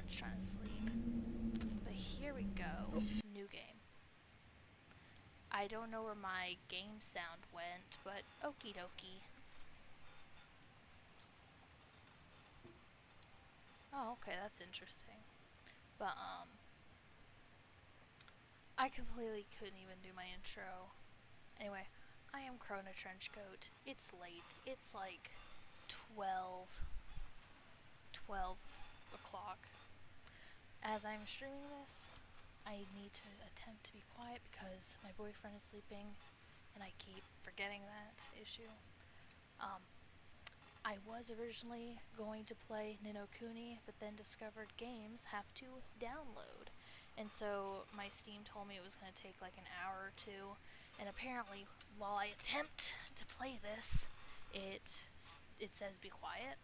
Ryan's trying to sleep. But here we go. New game. I don't know where my game sound went, but okie dokie. Oh, okay, that's interesting. But, I completely couldn't even do my intro. Anyway, I am Krona Trenchcoat. It's late. It's like 12 o'clock. As I'm streaming this, I need to attempt to be quiet because my boyfriend is sleeping and I keep forgetting that issue. I was originally going to play No Kuni, but then discovered games have to download. And so my Steam told me it was going to take like an hour or two, and apparently while I attempt to play this, it says be quiet.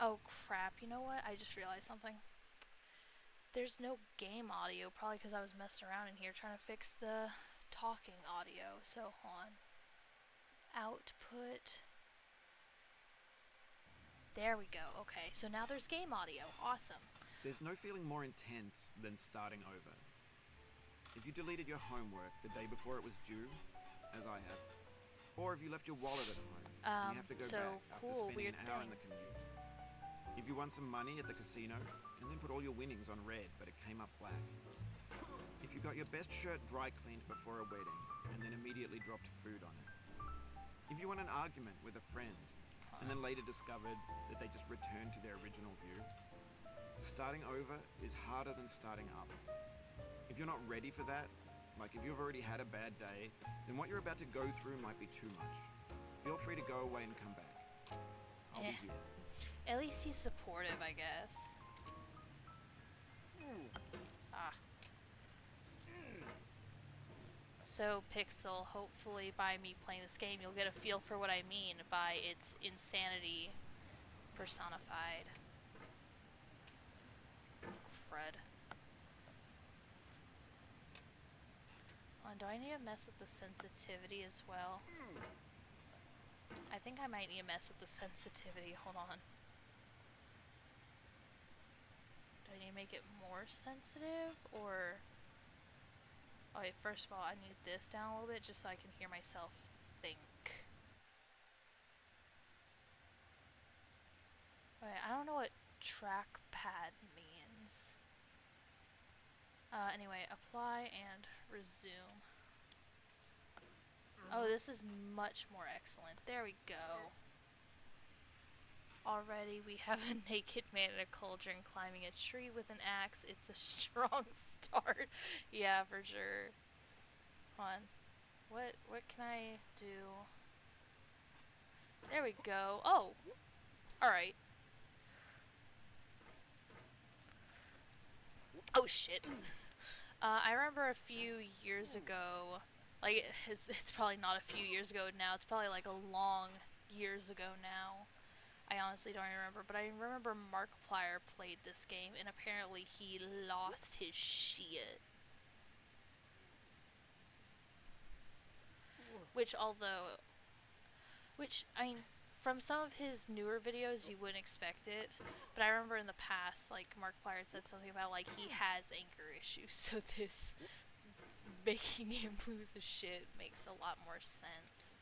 Oh crap, you know what? I just realized something. There's no game audio, probably because I was messing around in here trying to fix the talking audio. So, hold on. Output. There we go. Okay, so now there's game audio. Awesome. There's no feeling more intense than starting over. If you deleted your homework the day before it was due, as I have, or if you left your wallet at home, and you have to go back after spending an hour in the commute. If you won some money at the casino and then put all your winnings on red, but it came up black. If you got your best shirt dry cleaned before a wedding and then immediately dropped food on it. If you won an argument with a friend and then later discovered that they just returned to their original view. Starting over is harder than starting up. If you're not ready for that, like if you've already had a bad day, then what you're about to go through might be too much. Feel free to go away and come back. I'll be here. At least he's supportive, I guess. So, Pixel, hopefully by me playing this game, you'll get a feel for what I mean by its insanity personified. Fred. Do I need to mess with the sensitivity as well? I think I might need to mess with the sensitivity. Hold on. Do I need to make it more sensitive, or... Okay, first of all, I need this down a little bit just so I can hear myself think. Okay, I don't know what trackpad means. Anyway, apply and resume. Oh, this is much more excellent. There we go. Already we have a naked man in a cauldron climbing a tree with an axe. It's a strong start. Yeah, for sure. Hold on. What can I do? There we go. Oh! Alright. Oh shit. I remember a few years ago, like it's probably not a few years ago now, it's probably like a long years ago now. I honestly don't remember, but I remember Markiplier played this game, and apparently he lost his shit. Which, I mean, from some of his newer videos, you wouldn't expect it, but I remember in the past, like, Markiplier had said something about, like, he has anger issues, so this making him lose his shit makes a lot more sense.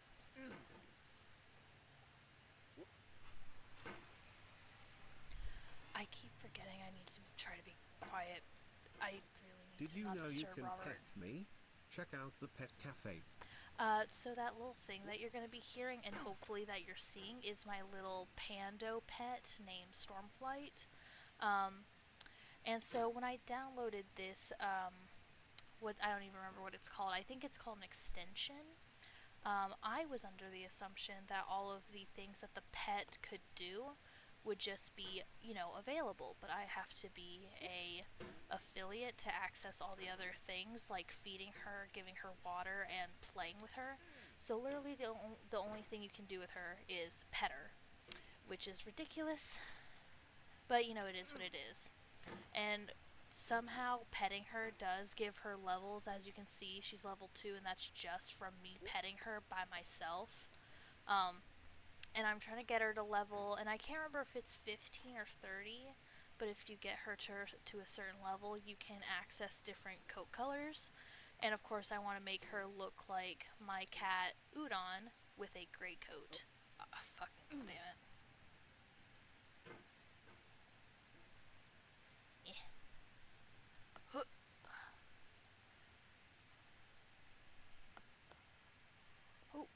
I keep forgetting I need to try to be quiet. I really need to not disturb Robert. Did you know you can pet me? Check out the pet cafe. So that little thing that you're going to be hearing, and hopefully that you're seeing, is my little pando pet named Stormflight. And so when I downloaded this, I don't even remember what it's called. I think it's called an extension. I was under the assumption that all of the things that the pet could do would just be, available, but I have to be a affiliate to access all the other things, like feeding her, giving her water, and playing with her. So literally the only thing you can do with her is pet her, which is ridiculous, but it is what it is. And somehow petting her does give her levels. As you can see, she's level 2, and that's just from me petting her by myself. And I'm trying to get her to level, and I can't remember if it's 15 or 30, but if you get her to a certain level, you can access different coat colors. And of course, I want to make her look like my cat Udon with a gray coat. Oh, fucking damn it. Oh.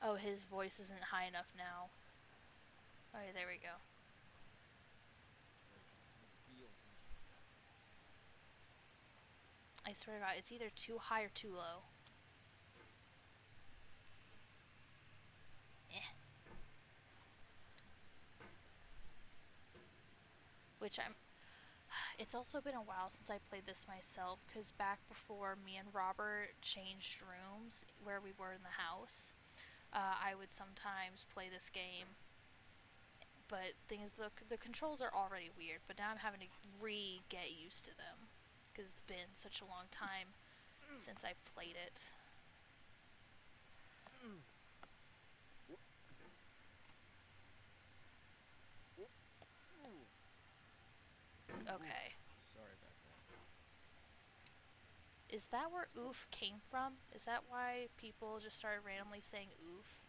Oh, his voice isn't high enough now. Okay, there we go. I swear to God, it's either too high or too low. Which it's also been a while since I played this myself, because back before me and Robert changed rooms where we were in the house, I would sometimes play this game. But the thing is, the controls are already weird, but now I'm having to get used to them, because it's been such a long time since I've played it. Okay. Sorry about that. Is that where oof came from? Is that why people just started randomly saying oof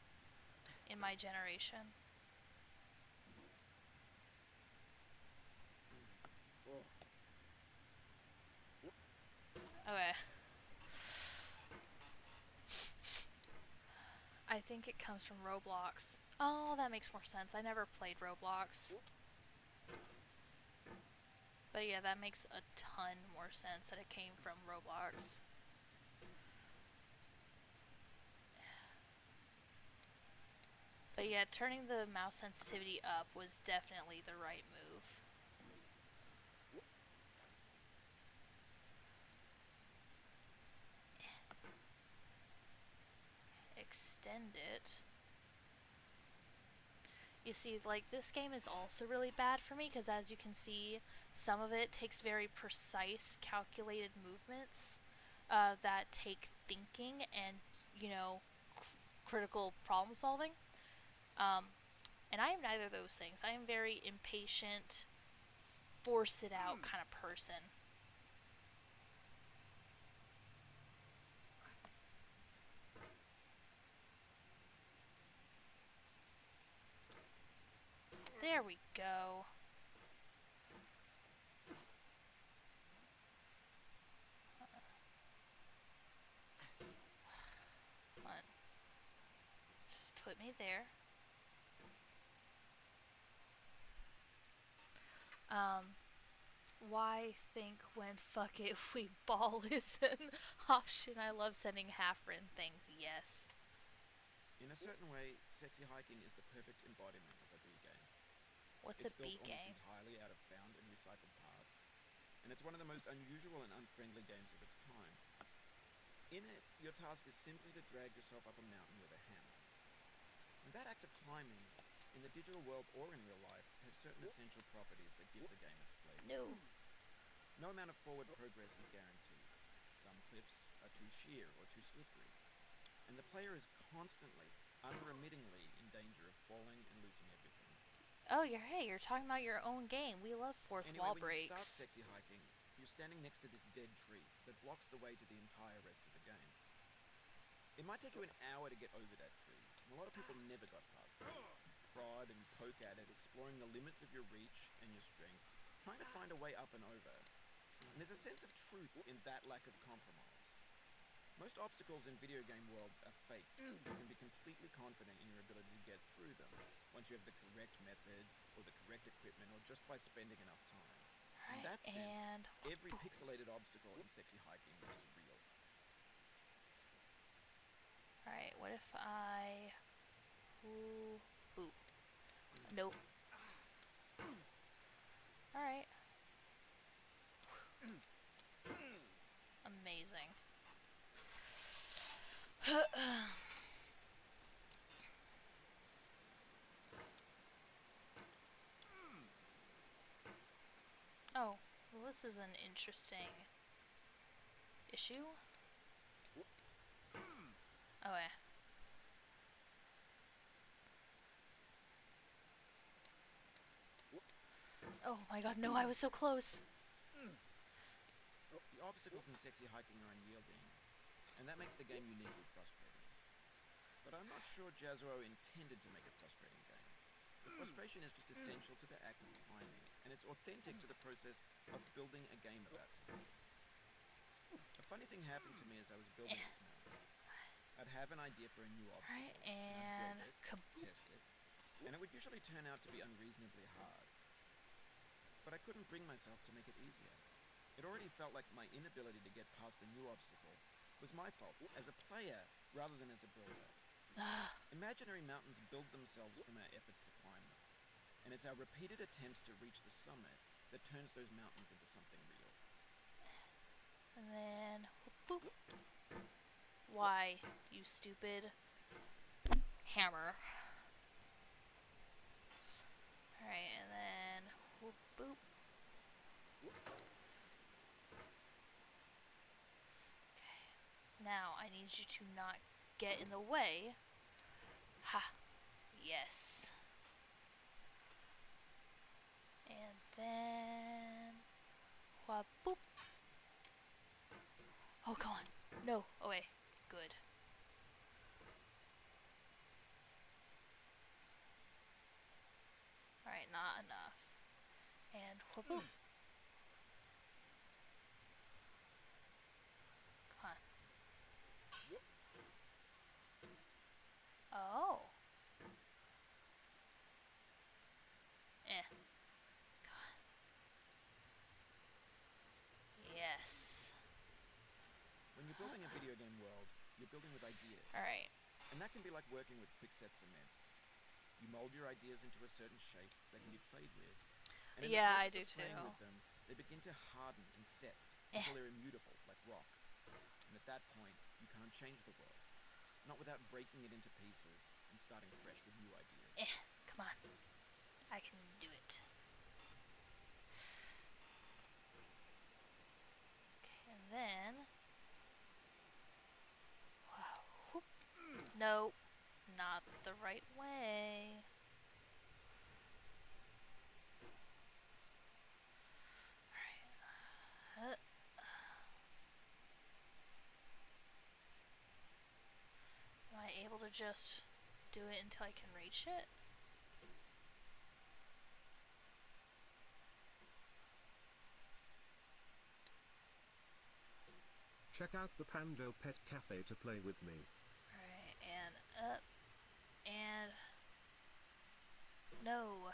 in my generation? Okay. I think it comes from Roblox. Oh, that makes more sense. I never played Roblox. But yeah, that makes a ton more sense that it came from Roblox. But yeah, turning the mouse sensitivity up was definitely the right move. Extend it. You see, like, this game is also really bad for me, because as you can see, some of it takes very precise, calculated movements that take thinking and, you know, critical problem solving. And I am neither of those things. I am very impatient, force it out kind of person. There we go. Come on. Just put me there. Why think when fuck it we ball is an option? I love sending half-written things, yes. In a certain way, sexy hiking is the perfect embodiment of a B game. What's it's a B built game? Almost entirely out of found and recycled parts, and it's one of the most unusual and unfriendly games of its time. In it, your task is simply to drag yourself up a mountain with a hammer. And that act of climbing, in the digital world or in real life, has certain essential properties that give the game its flavor. No. No amount of forward progress is guaranteed. Some cliffs are too sheer or too slippery, and the player is constantly, unremittingly in danger of falling and losing everything. Oh, you're talking about your own game. We love fourth wall breaks. When you start sexy hiking, you're standing next to this dead tree that blocks the way to the entire rest of the game. It might take you an hour to get over that tree, and a lot of people never got past it. Prod and poke at it, exploring the limits of your reach and your strength, trying to find a way up and over. And there's a sense of truth in that lack of compromise. Most obstacles in video game worlds are fake. You can be completely confident in your ability to get through them once you have the correct method or the correct equipment or just by spending enough time. In that sense, every pixelated obstacle in sexy hiking is real. Alright, what if I... Ooh. Nope. Alright. Amazing. Oh, well, this is an interesting issue. Oh, yeah. Oh my god, no, I was so close. The obstacles in sexy hiking are unyielding, and that makes the game uniquely frustrating. But I'm not sure Jazzuo intended to make a frustrating game. The frustration is just essential to the act of climbing, and it's authentic to the process of building a game about climbing. A funny thing happened to me as I was building this mountain. I'd have an idea for a new obstacle, Right, and I'd build it, test it, and it would usually turn out to be unreasonably hard. But I couldn't bring myself to make it easier. It already felt like my inability to get past the new obstacle was my fault as a player rather than as a builder. Imaginary mountains build themselves from our efforts to climb them, and it's our repeated attempts to reach the summit that turns those mountains into something real. And then, whoop, boop. Why, you stupid hammer. Alright, and then, whoop, boop. Okay. Now, I need you to not get in the way. Ha! Yes. And then, whoop, boop. Oh, come on. No, away. Good. Alright, not enough. And whoop, boop. Come on. Oh. God. Yes. When you're building a video game world, you're building with ideas. Alright. And that can be like working with quickset cement. You mold your ideas into a certain shape that can be played with. And in Yeah, the I do process of playing too. with them, they begin to harden and set until they're immutable, like rock. And at that point, you can't change the world. Not without breaking it into pieces and starting fresh with new ideas. Come on. I can do it. Okay, and then... Wow. Whoop. Nope. Not the right way. Alright. Am I able to just do it until I can reach it? Check out the Pando Pet Cafe to play with me. Alright, and up. And... No.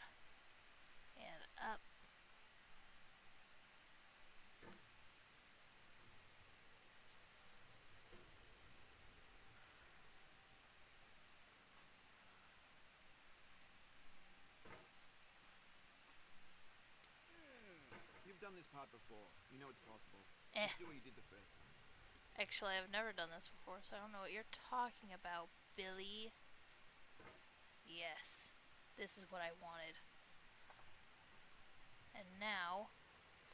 And up. You've done this part before. You know it's possible. Just do what you did the first time. Actually, I've never done this before, so I don't know what you're talking about, Billy. Yes. This is what I wanted. And now,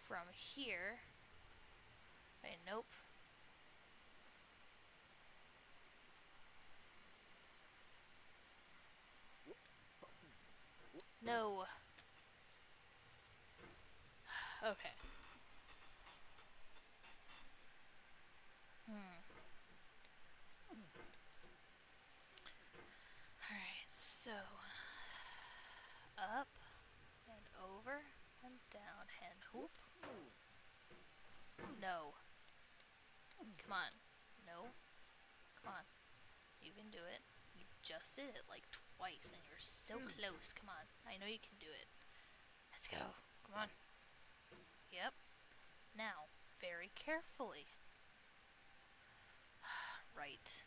from here... Okay, nope. No. Okay. Alright, so... Up, and over, and down, and whoop. No. Come on. No. Come on. You can do it. You just did it like twice, and you're so close. Come on. I know you can do it. Let's go. Come on. Yep. Now, very carefully. Right.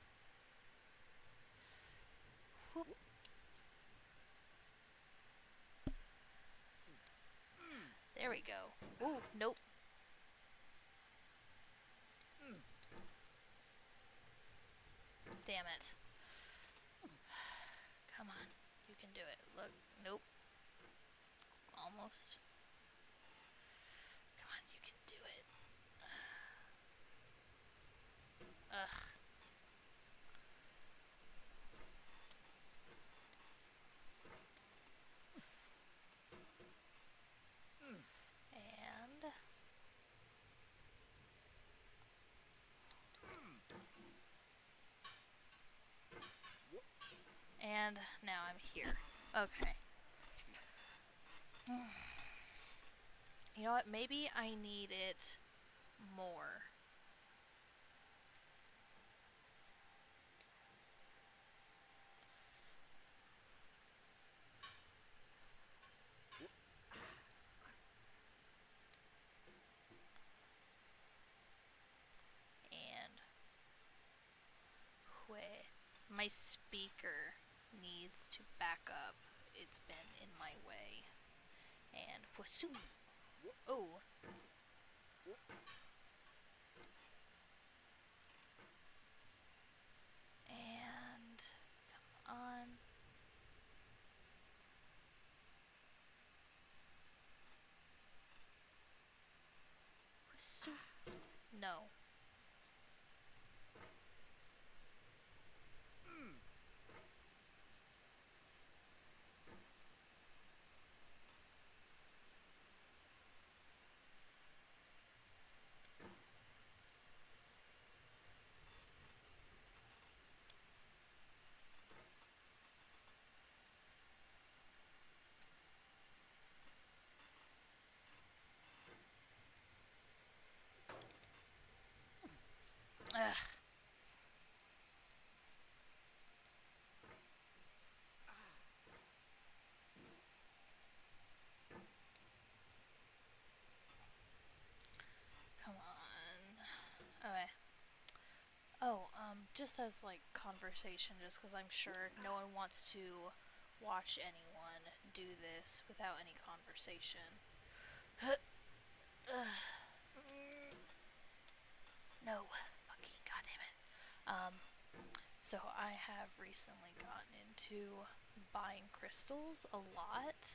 Whoop. There we go. Ooh, nope. Damn it. Come on. You can do it. Look. Nope. Almost. And now I'm here. Okay. You know what? Maybe I need it more. And my speaker needs to back up. It's been in my way. And oh. And come on. No. Ugh. Come on. Okay. Oh, just as like conversation, just because I'm sure no one wants to watch anyone do this without any conversation. No, fucking goddamn it. So I have recently gotten into buying crystals a lot.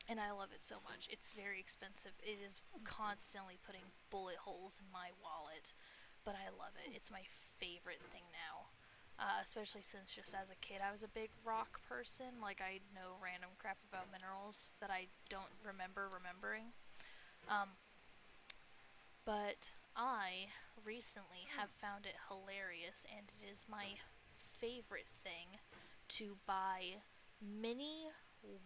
And I love it so much. It's very expensive. It is constantly putting bullet holes in my wallet, but I love it. It's my favorite thing now. Especially since just as a kid I was a big rock person. Like, I know random crap about minerals that I don't remember remembering. But I recently have found it hilarious, and it is my favorite thing to buy mini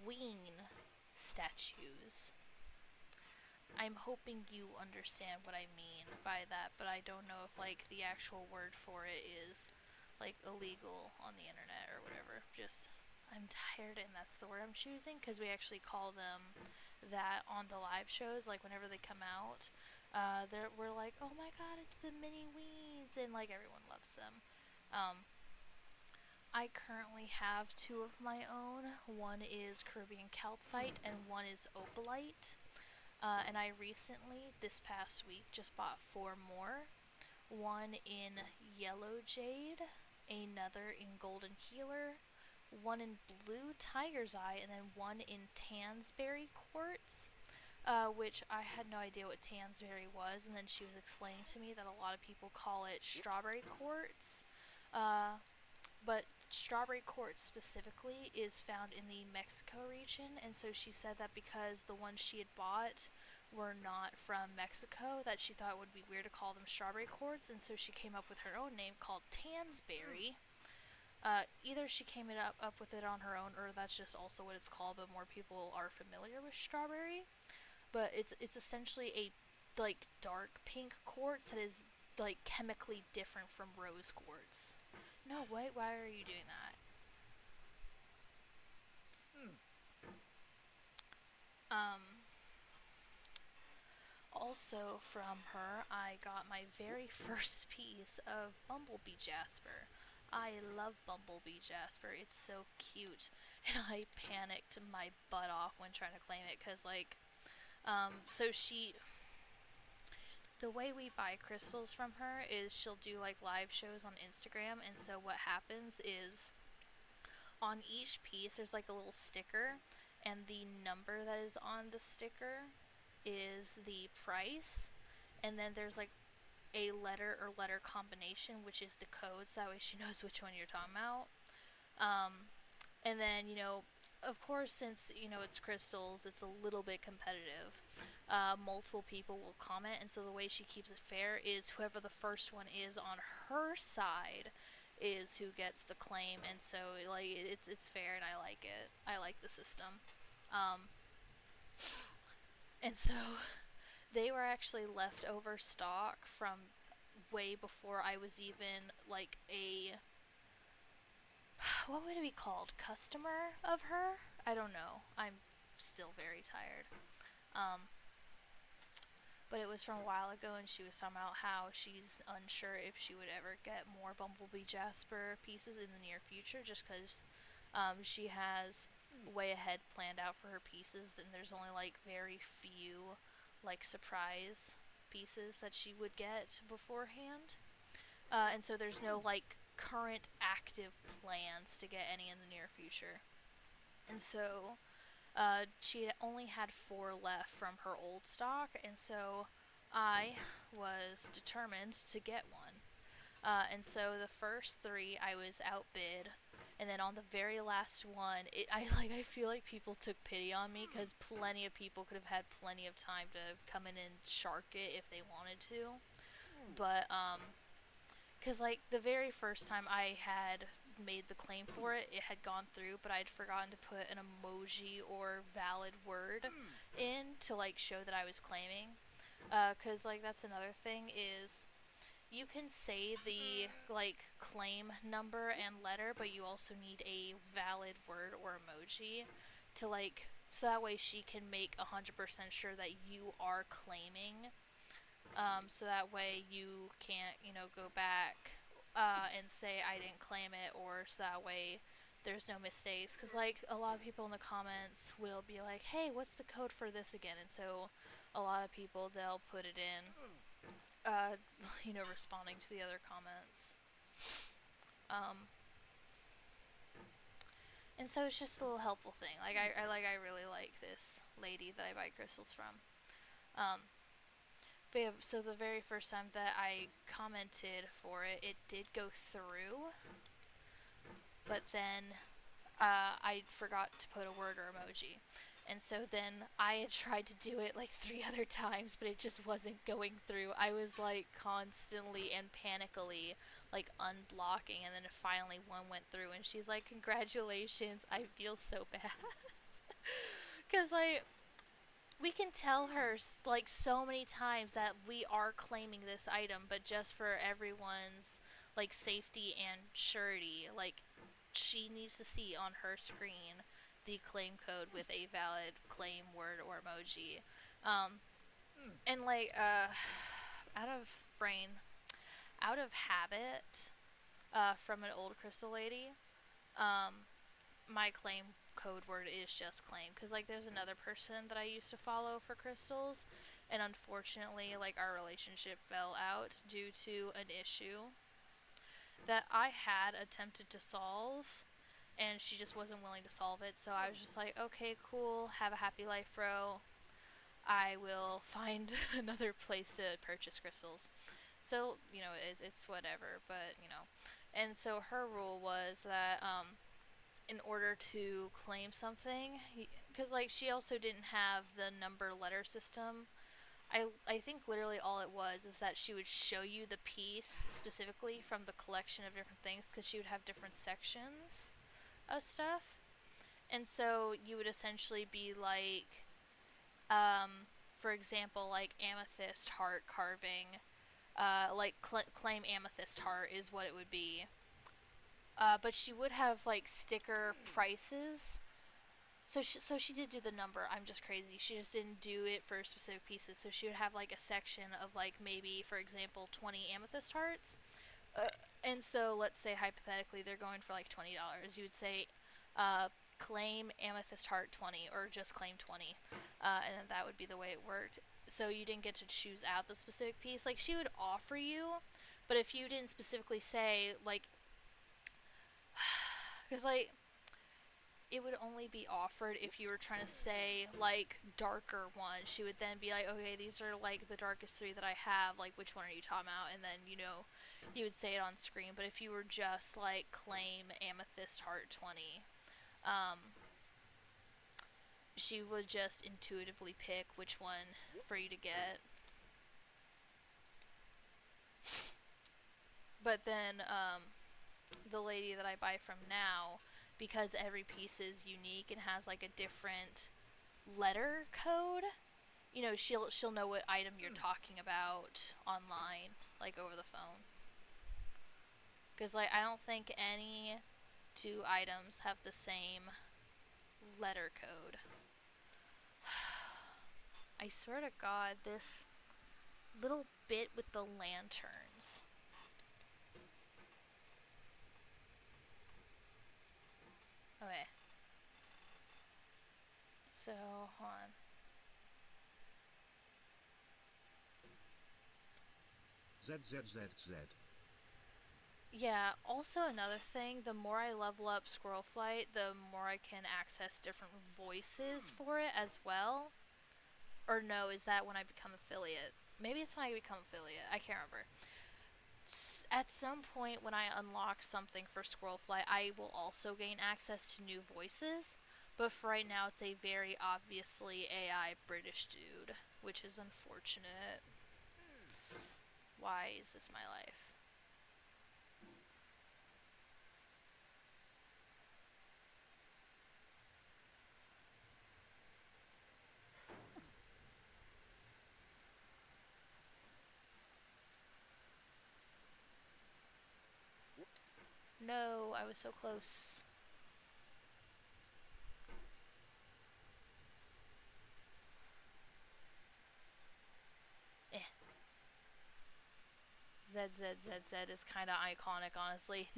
ween statues. I'm hoping you understand what I mean by that, but I don't know if like the actual word for it is like illegal on the internet or whatever. Just, I'm tired, and that's the word I'm choosing, because we actually call them that on the live shows. Like, whenever they come out, we're like, oh my god, it's the mini weeds, and like everyone loves them. I currently have two of my own. One is Caribbean calcite and one is opalite. And I recently, this past week, just bought 4 more. One in yellow jade, another in golden healer, one in blue tiger's eye, and then one in tansberry quartz. Which I had no idea what tansberry was, and then she was explaining to me that a lot of people call it strawberry quartz. But strawberry quartz specifically is found in the Mexico region, and so she said that because the ones she had bought were not from Mexico, that she thought it would be weird to call them strawberry quartz, and so she came up with her own name called tansberry. Either she came up with it on her own, or that's just also what it's called, but more people are familiar with strawberry. But it's essentially a like dark pink quartz that is like chemically different from rose quartz. No, wait, why are you doing that? Also from her, I got my very first piece of Bumblebee Jasper. I love Bumblebee Jasper. It's so cute. And I panicked my butt off when trying to claim it, because like, the way we buy crystals from her is she'll do like live shows on Instagram, and so what happens is on each piece there's like a little sticker, and the number that is on the sticker is the price, and then there's like a letter or letter combination, which is the code, so that way she knows which one you're talking about. And then, of course, since, it's crystals, it's a little bit competitive. Multiple people will comment, and so the way she keeps it fair is whoever the first one is on her side is who gets the claim, and so like it's fair, and I like it. I like the system. And so they were actually leftover stock from way before I was even like a what would it be called? Customer of her? I don't know. I'm still very tired. But it was from a while ago, and she was talking about how she's unsure if she would ever get more Bumblebee Jasper pieces in the near future, just because she has way ahead planned out for her pieces. Then there's only like very few like surprise pieces that she would get beforehand, and so there's no like current active plans to get any in the near future. And so she only had 4 left from her old stock, and so I was determined to get one. And so the first 3 I was outbid, and then on the very last one, I feel like people took pity on me because plenty of people could have had plenty of time to come in and shark it if they wanted to. But because like the very first time I had made the claim for it, it had gone through, but I'd forgotten to put an emoji or valid word in to like show that I was claiming. Because like that's another thing is you can say the like claim number and letter, but you also need a valid word or emoji to like so that way she can make 100% sure that you are claiming. So that way you can't, go back and say I didn't claim it, or so that way there's no mistakes. Because, like, a lot of people in the comments will be like, hey, what's the code for this again? And so a lot of people, they'll put it in, responding to the other comments. And so it's just a little helpful thing. Like, I really like this lady that I buy crystals from. But yeah, so the very first time that I commented for it, it did go through. But then I forgot to put a word or emoji. And so then I had tried to do it like 3 other times, but it just wasn't going through. I was like constantly and panically like unblocking, and then finally one went through, and she's like, congratulations. I feel so bad. Because like we can tell her like so many times that we are claiming this item, but just for everyone's like safety and surety, like she needs to see on her screen the claim code with a valid claim word or emoji. And like out of brain, out of habit, from an old crystal lady, my claim code word is just claim, because like there's another person that I used to follow for crystals, and unfortunately like our relationship fell out due to an issue that I had attempted to solve, and she just wasn't willing to solve it. So I was just like, okay, cool, have a happy life, bro. I will find another place to purchase crystals. So it's whatever, but and so her rule was that in order to claim something, because like she also didn't have the number letter system. I think literally all it was is that she would show you the piece specifically from the collection of different things, because she would have different sections of stuff. And so you would essentially be like, for example, like amethyst heart carving, claim amethyst heart is what it would be. But she would have like sticker prices. So she did do the number. I'm just crazy. She just didn't do it for specific pieces. So she would have like a section of like maybe, for example, 20 amethyst hearts. And so let's say hypothetically they're going for like $20. You would say, claim amethyst heart 20, or just claim 20. And then that would be the way it worked. So you didn't get to choose out the specific piece. Like she would offer you, but if you didn't specifically say like, because like it would only be offered if you were trying to say like darker one. She would then be like, okay, these are like the darkest 3 that I have, like which one are you talking about? And then you would say it on screen. But if you were just like claim amethyst heart 20, she would just intuitively pick which one for you to get. But then the lady that I buy from now, because every piece is unique and has like a different letter code, you know, she'll know what item you're talking about online, like over the phone. Because like I don't think any two items have the same letter code. I swear to God, this little bit with the lanterns. Okay. So, hold on. ZZZZ. Yeah, also another thing, the more I level up Squirrel Flight, the more I can access different voices for it as well. Or no, is that when I become affiliate? Maybe it's when I become affiliate. I can't remember. At some point when I unlock something for Squirrel Flight, I will also gain access to new voices. But for right now, it's a very obviously AI British dude, which is unfortunate. Why is this my life? No, I was so close. ZZZZ is kind of iconic, honestly.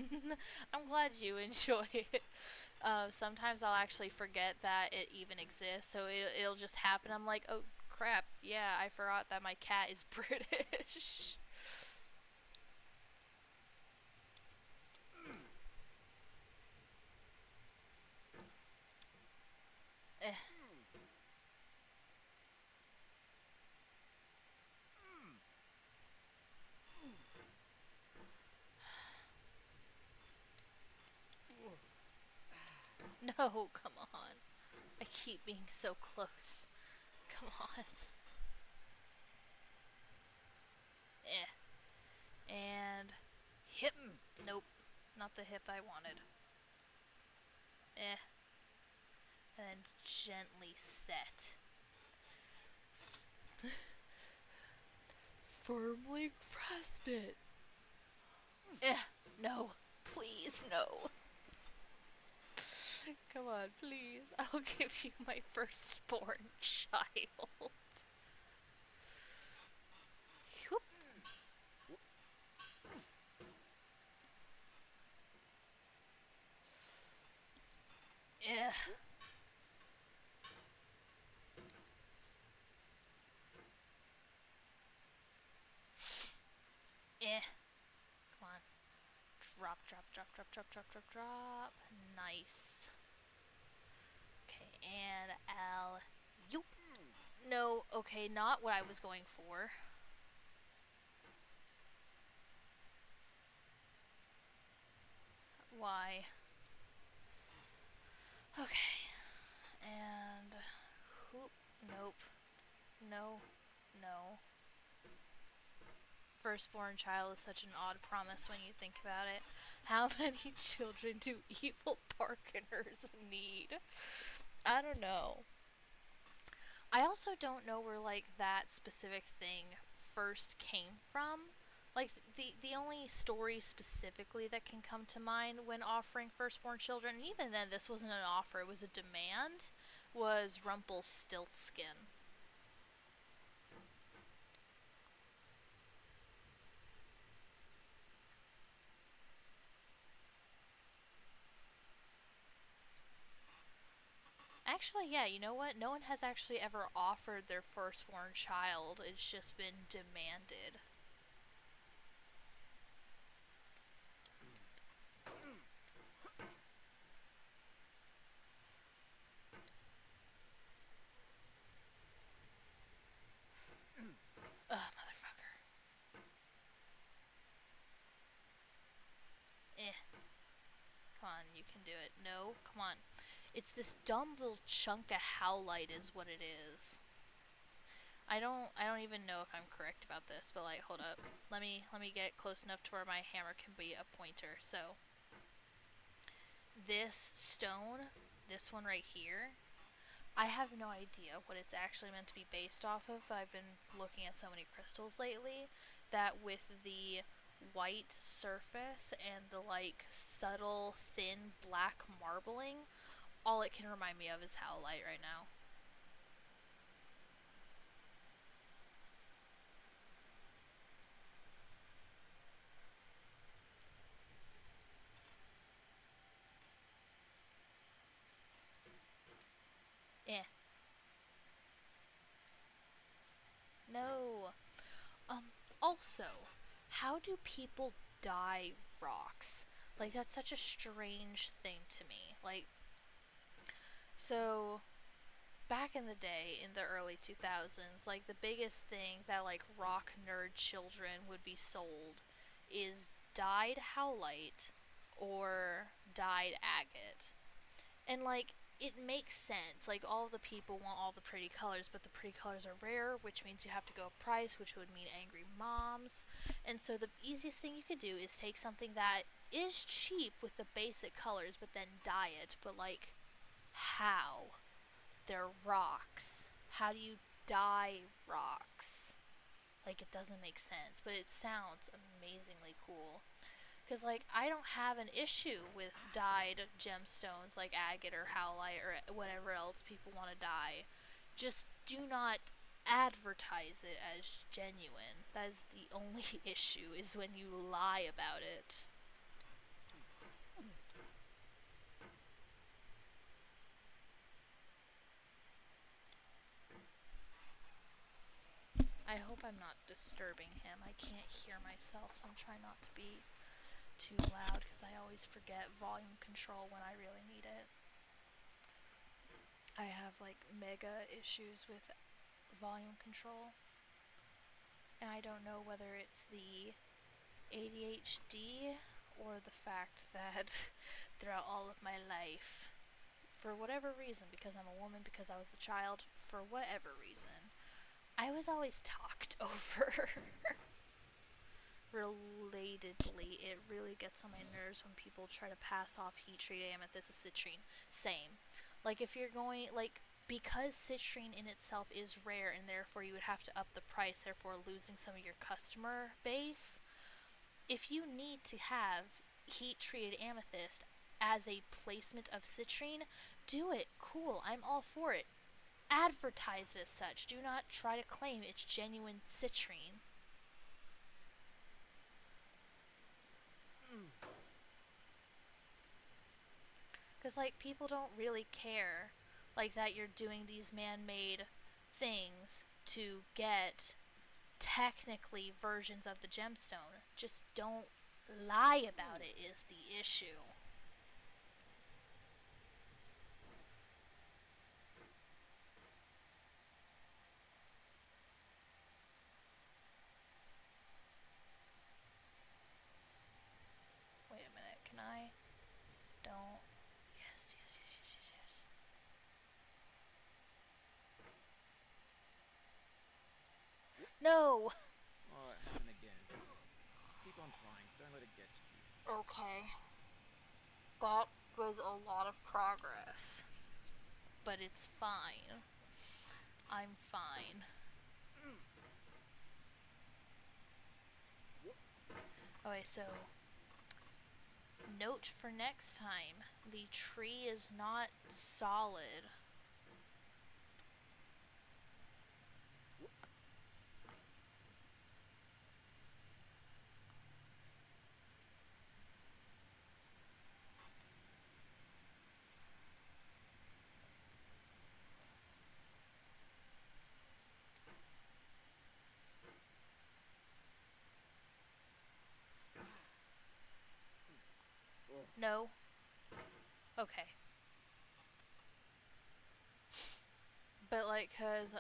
I'm glad you enjoy it. Sometimes I'll actually forget that it even exists, so it'll just happen. I'm like, oh crap, yeah, I forgot that my cat is British. eh. No, come on. I keep being so close. Come on. And hip. Nope. Not the hip I wanted. And then gently set. Firmly grasp it. No. Please, no. Come on, please. I'll give you my firstborn child. Whoop. Yeah. Come on. Drop, drop, drop, drop, drop, drop, drop, drop. Nice. Okay, and Yoop. No, okay, not what I was going for. Why? Okay. And whoop. Nope. No. No. Firstborn child is such an odd promise when you think about it. How many children do evil Parkiners need? I don't know. I also don't know where like that specific thing first came from. Like the only story specifically that can come to mind when offering firstborn children, and even then this wasn't an offer, it was a demand, was Rumpelstiltskin. Actually, yeah, you know what? No one has actually ever offered their firstborn child. It's just been demanded. Ugh, motherfucker. Come on, you can do it. No, come on. It's this dumb little chunk of howlite is what it is. I don't even know if I'm correct about this, but like hold up. Let me get close enough to where my hammer can be a pointer. So this stone, this one right here, I have no idea what it's actually meant to be based off of, but I've been looking at so many crystals lately that with the white surface and the like subtle thin black marbling, all it can remind me of is howlite right now. Eh. No. Also, how do people dye rocks? Like, that's such a strange thing to me. Like, so back in the day, in the early 2000s, like, the biggest thing that, like, rock nerd children would be sold is dyed howlite or dyed agate. And, like, it makes sense. Like, all the people want all the pretty colors, but the pretty colors are rare, which means you have to go up price, which would mean angry moms. And so the easiest thing you could do is take something that is cheap with the basic colors, but then dye it. But, like, how? They're rocks. How do you dye rocks? Like, it doesn't make sense, but it sounds amazingly cool. Because, like, I don't have an issue with dyed gemstones like agate or howlite or whatever else people want to dye. Just do not advertise it as genuine. That is the only issue, is when you lie about it. I hope I'm not disturbing him. I can't hear myself, so I'm trying not to be too loud because I always forget volume control when I really need it. I have like mega issues with volume control, and I don't know whether it's the ADHD or the fact that throughout all of my life, for whatever reason, because I'm a woman, because I was the child, for whatever reason, I was always talked over. Relatedly, it really gets on my nerves when people try to pass off heat treated amethyst as citrine. Same. Like, if you're going, like, because citrine in itself is rare and therefore you would have to up the price, therefore losing some of your customer base, if you need to have heat treated amethyst as a placement of citrine, do it. Cool. I'm all for it. Advertised as such. Do not try to claim it's genuine citrine. Because, like, people don't really care, like, that you're doing these man-made things to get, technically, versions of the gemstone. Just don't lie about it is the issue. Wait a minute, can I? Don't. Yes, yes, yes, yes, yes, yes. No! Oh, it happened again. Keep on trying. Don't let it get to you. Okay. That was a lot of progress. But it's fine. I'm fine. Okay, so note for next time, the tree is not solid. No? Okay. But, like, cause,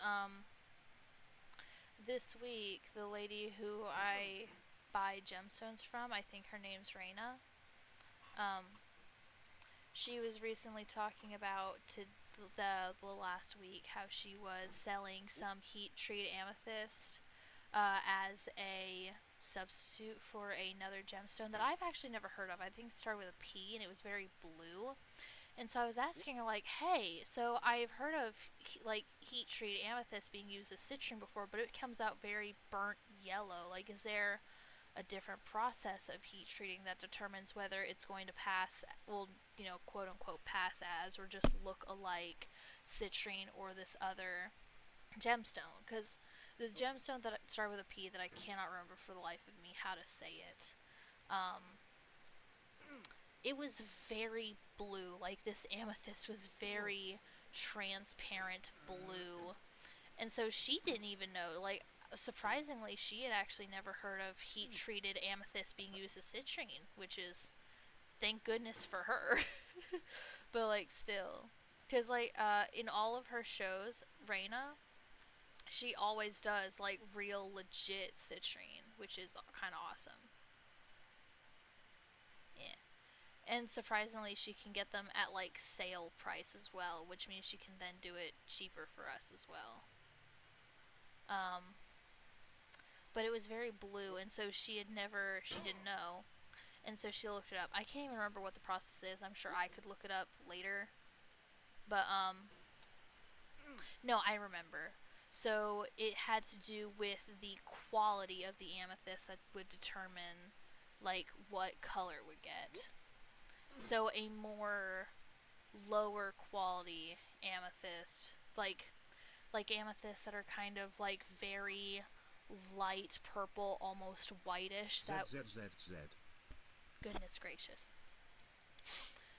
this week, the lady who I buy gemstones from, I think her name's Raina, she was recently talking about to the last week how she was selling some heat treated amethyst as a substitute for another gemstone that I've actually never heard of. I think it started with a P and it was very blue. And so I was asking her, like, hey, so I've heard of, like, heat-treated amethyst being used as citrine before, but it comes out very burnt yellow. Like, is there a different process of heat treating that determines whether it's going to pass, well, you know, quote-unquote pass as, or just look alike citrine or this other gemstone? Because the gemstone that started with a P that I cannot remember for the life of me how to say it, it was very blue. Like, this amethyst was very transparent blue. And so she didn't even know. Like, surprisingly, she had actually never heard of heat-treated amethyst being used as citrine, which is, thank goodness for her. But, like, still. Because, like, in all of her shows, Reina, she always does, like, real legit citrine, which is kind of awesome. Yeah. And surprisingly, she can get them at, like, sale price as well, which means she can then do it cheaper for us as well. But it was very blue, and so she didn't know. And so she looked it up. I can't even remember what the process is. I'm sure I could look it up later. But, no, I remember. So it had to do with the quality of the amethyst that would determine, like, what color it would get. So a more lower quality amethyst, like amethysts that are kind of, like, very light purple, almost whitish. That goodness gracious.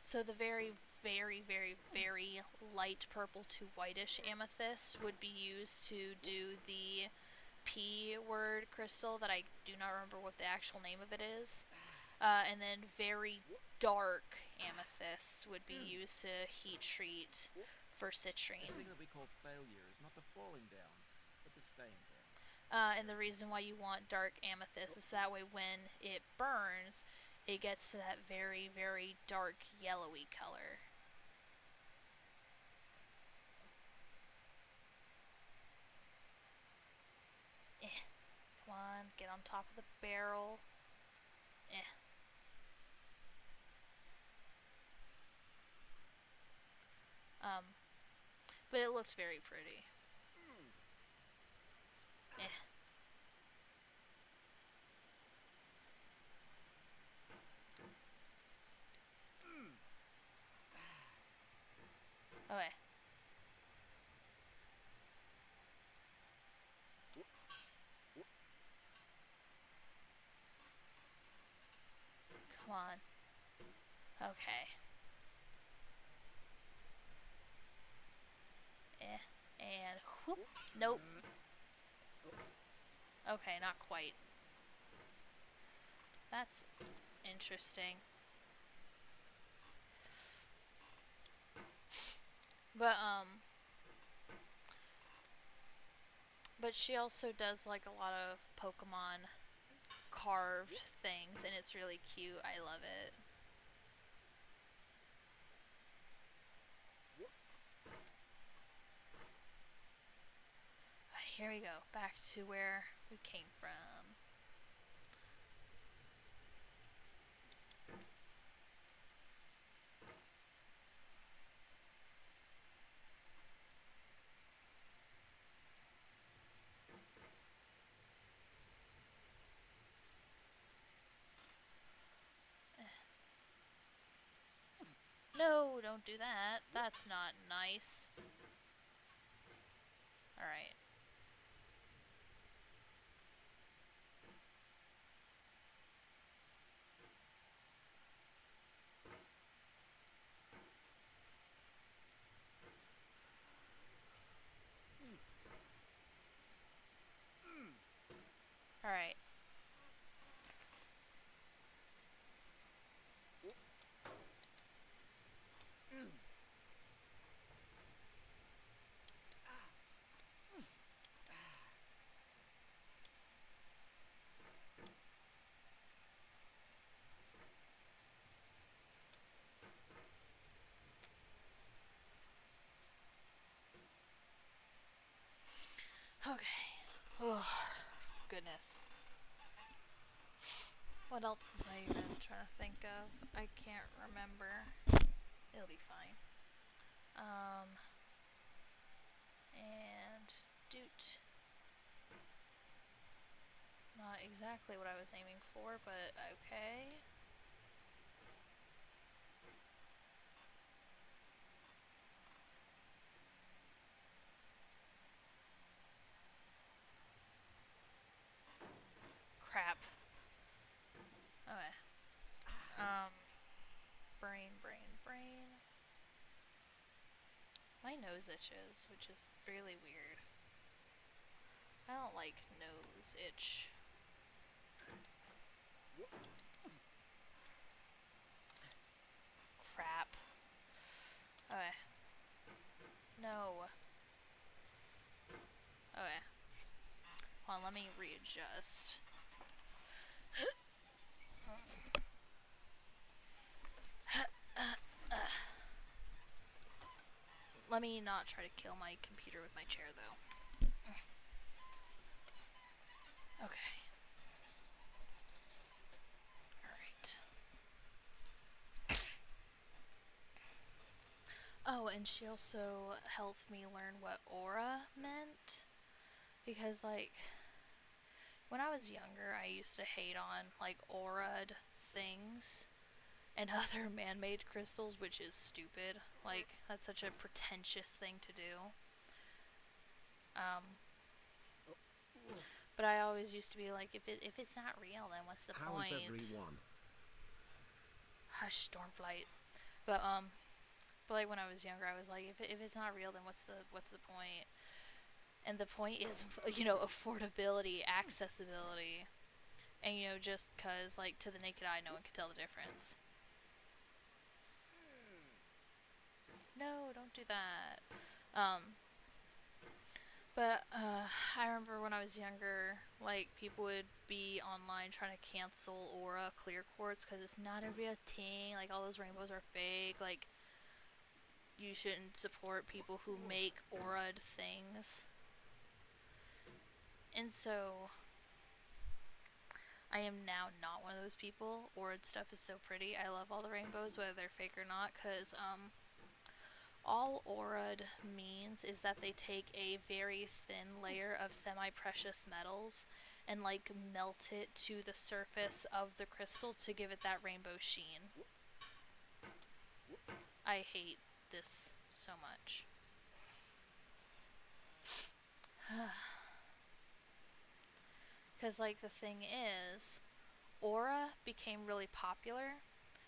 So the very, very, very, very light purple to whitish amethyst would be used to do the P word crystal that I do not remember what the actual name of it is. And then very dark amethysts would be used to heat treat for citrine. This thing that we call failure is not the falling down, but the staying down. And the reason why you want dark amethyst is that way when it burns, it gets to that very, very dark yellowy color. Come on, get on top of the barrel. But it looked very pretty. Okay. Come on. Okay. And whoop. Nope. Okay, not quite. That's interesting. But she also does, like, a lot of Pokemon carved things, and it's really cute. I love it. Here we go, back to where we came from. No, don't do that. That's not nice. Alright. Alright. Okay. Oh, goodness. What else was I even trying to think of? I can't remember. It'll be fine. And doot. Not exactly what I was aiming for, but okay. Crap. Okay. Brain. My nose itches, which is really weird. I don't like nose itch. Crap. Okay. No. Okay. Hold on, let me readjust. Let me not try to kill my computer with my chair, though. Okay. Alright. Oh, and she also helped me learn what aura meant. Because, like, when I was younger, I used to hate on, like, aura'd things and other man-made crystals, which is stupid. Like, that's such a pretentious thing to do. But I always used to be like, if it's not real, then what's the point? How's everyone? Hush, Stormflight. But like when I was younger, I was like, if it's not real, then what's the point? And the point is, you know, affordability, accessibility, and you know, just cause like to the naked eye, no one can tell the difference. No, don't do that. But I remember when I was younger, like people would be online trying to cancel aura clear quartz because it's not a real thing. Like all those rainbows are fake. Like you shouldn't support people who make aura'd things. And so I am now not one of those people. Aura'd stuff is so pretty. I love all the rainbows, whether they're fake or not, because all aura'd means is that they take a very thin layer of semi-precious metals and like melt it to the surface of the crystal to give it that rainbow sheen. I hate this so much. Because like the thing is, aura became really popular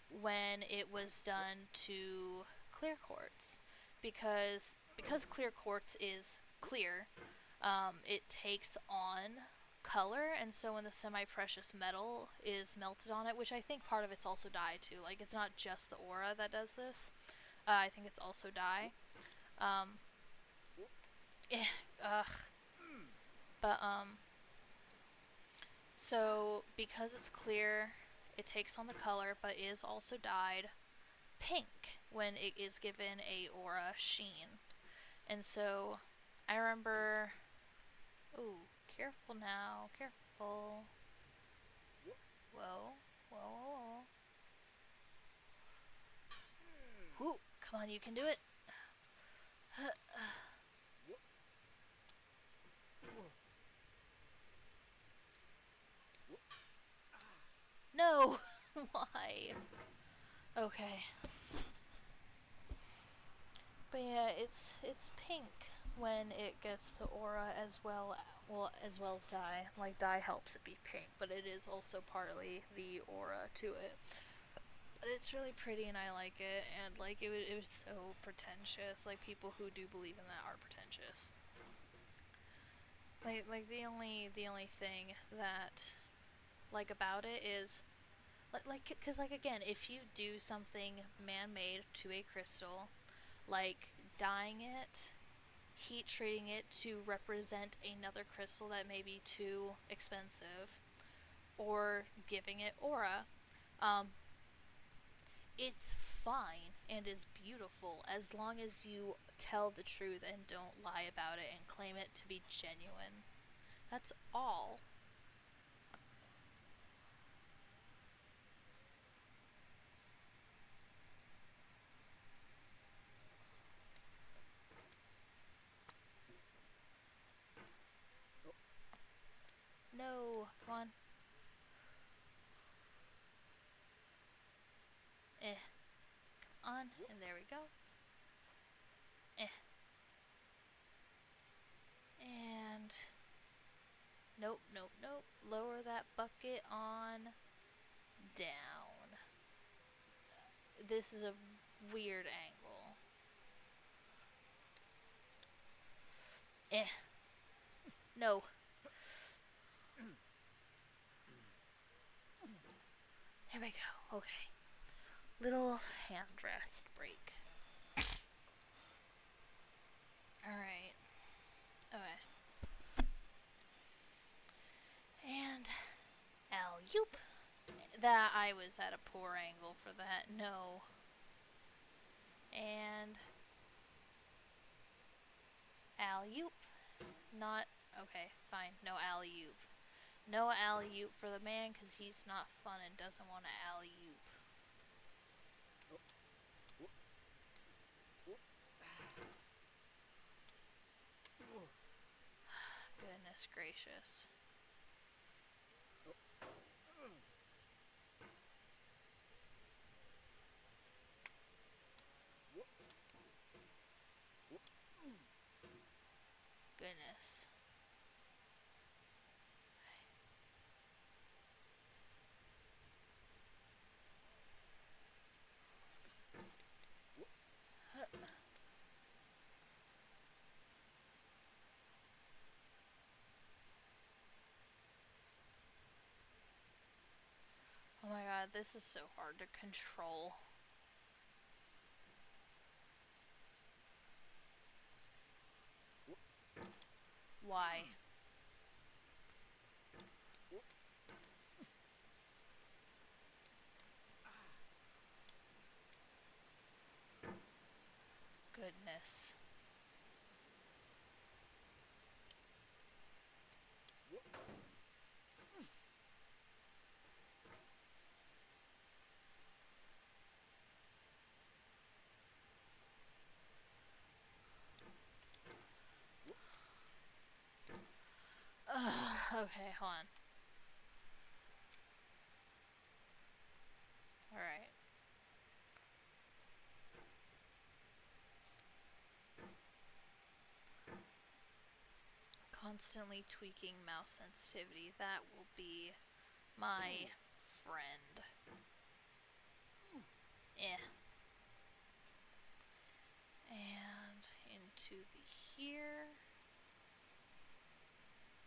when it was done to clear quartz. Because clear quartz is clear, it takes on color, and so when the semi-precious metal is melted on it, which I think part of it's also dye too, like it's not just the aura that does this, I think it's also dye. But so because it's clear, it takes on the color, but is also dyed pink when it is given a aura sheen. And so I remember, ooh, careful now, careful. Whoa. Whoo, come on, you can do it. No! Why? Okay. But yeah, it's pink when it gets the aura as well as dye. Like dye helps it be pink, but it is also partly the aura to it. But it's really pretty and I like it, and like it was so pretentious. Like people who do believe in that are pretentious. Like the only thing that like about it is because like again, if you do something man-made to a crystal, like dyeing it, heat treating it to represent another crystal that may be too expensive, or giving it aura, it's fine and is beautiful as long as you tell the truth and don't lie about it and claim it to be genuine. That's all. No, come on. Come on, and there we go. And nope, nope, nope. Lower that bucket on down. This is a weird angle. No. There we go. Okay. Little hand rest break. Alright. Okay. And alley-oop. That I was at a poor angle for that. No. And alley-oop. Not okay, fine. No alley-oop. No alley-oop for the man because he's not fun and doesn't want to alley-oop. Goodness gracious. Goodness. Oh my god, this is so hard to control. Why? Goodness. Okay, hold on. Alright. Constantly tweaking mouse sensitivity. That will be my friend. And into the here.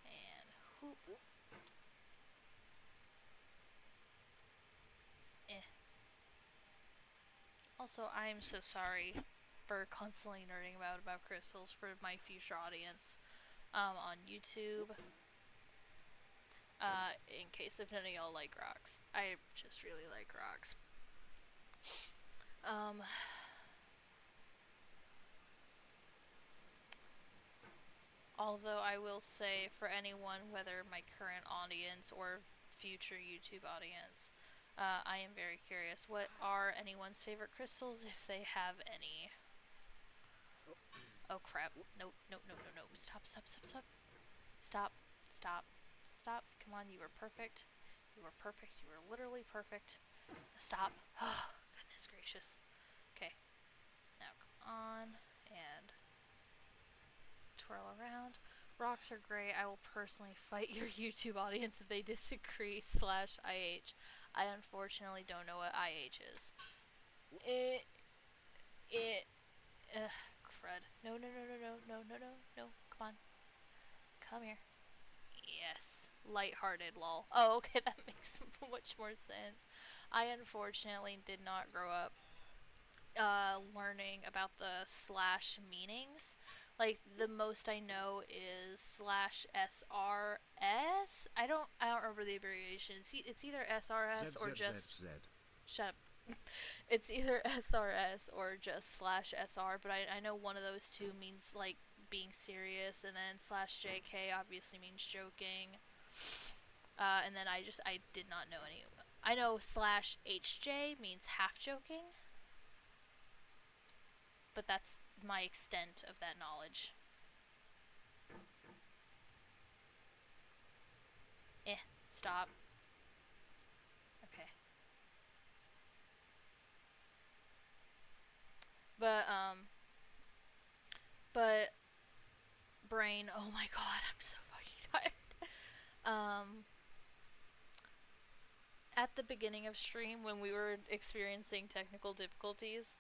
And whoop. Also, I'm so sorry for constantly nerding about crystals for my future audience on YouTube. In case if none of y'all like rocks. I just really like rocks. Although I will say for anyone, whether my current audience or future YouTube audience, I am very curious. What are anyone's favorite crystals, if they have any? Oh crap. Nope, nope, nope, nope, nope. Stop, stop, stop, stop. Stop, stop, stop. Come on, you were perfect. You were perfect. You were literally perfect. Stop. Oh, goodness gracious. Okay. Now come on and twirl around. Rocks are great. I will personally fight your YouTube audience if they disagree / IH. I unfortunately don't know what IH is. Crud. No, no, no, no, no, no, no, no, no. Come on. Come here. Yes. Lighthearted, lol. Oh, okay, that makes much more sense. I unfortunately did not grow up learning about the slash meanings. Like, the most I know is /SRS. I don't remember the abbreviation. It's either SRS or just... Shut up. It's either SRS or just /SR, but I know one of those two means, like, being serious, and then /JK obviously means joking. And then I did not know any. I know /HJ means half joking, but that's my extent of that knowledge. Stop. Okay. But, brain, oh my god, I'm so fucking tired. At the beginning of stream, when we were experiencing technical difficulties,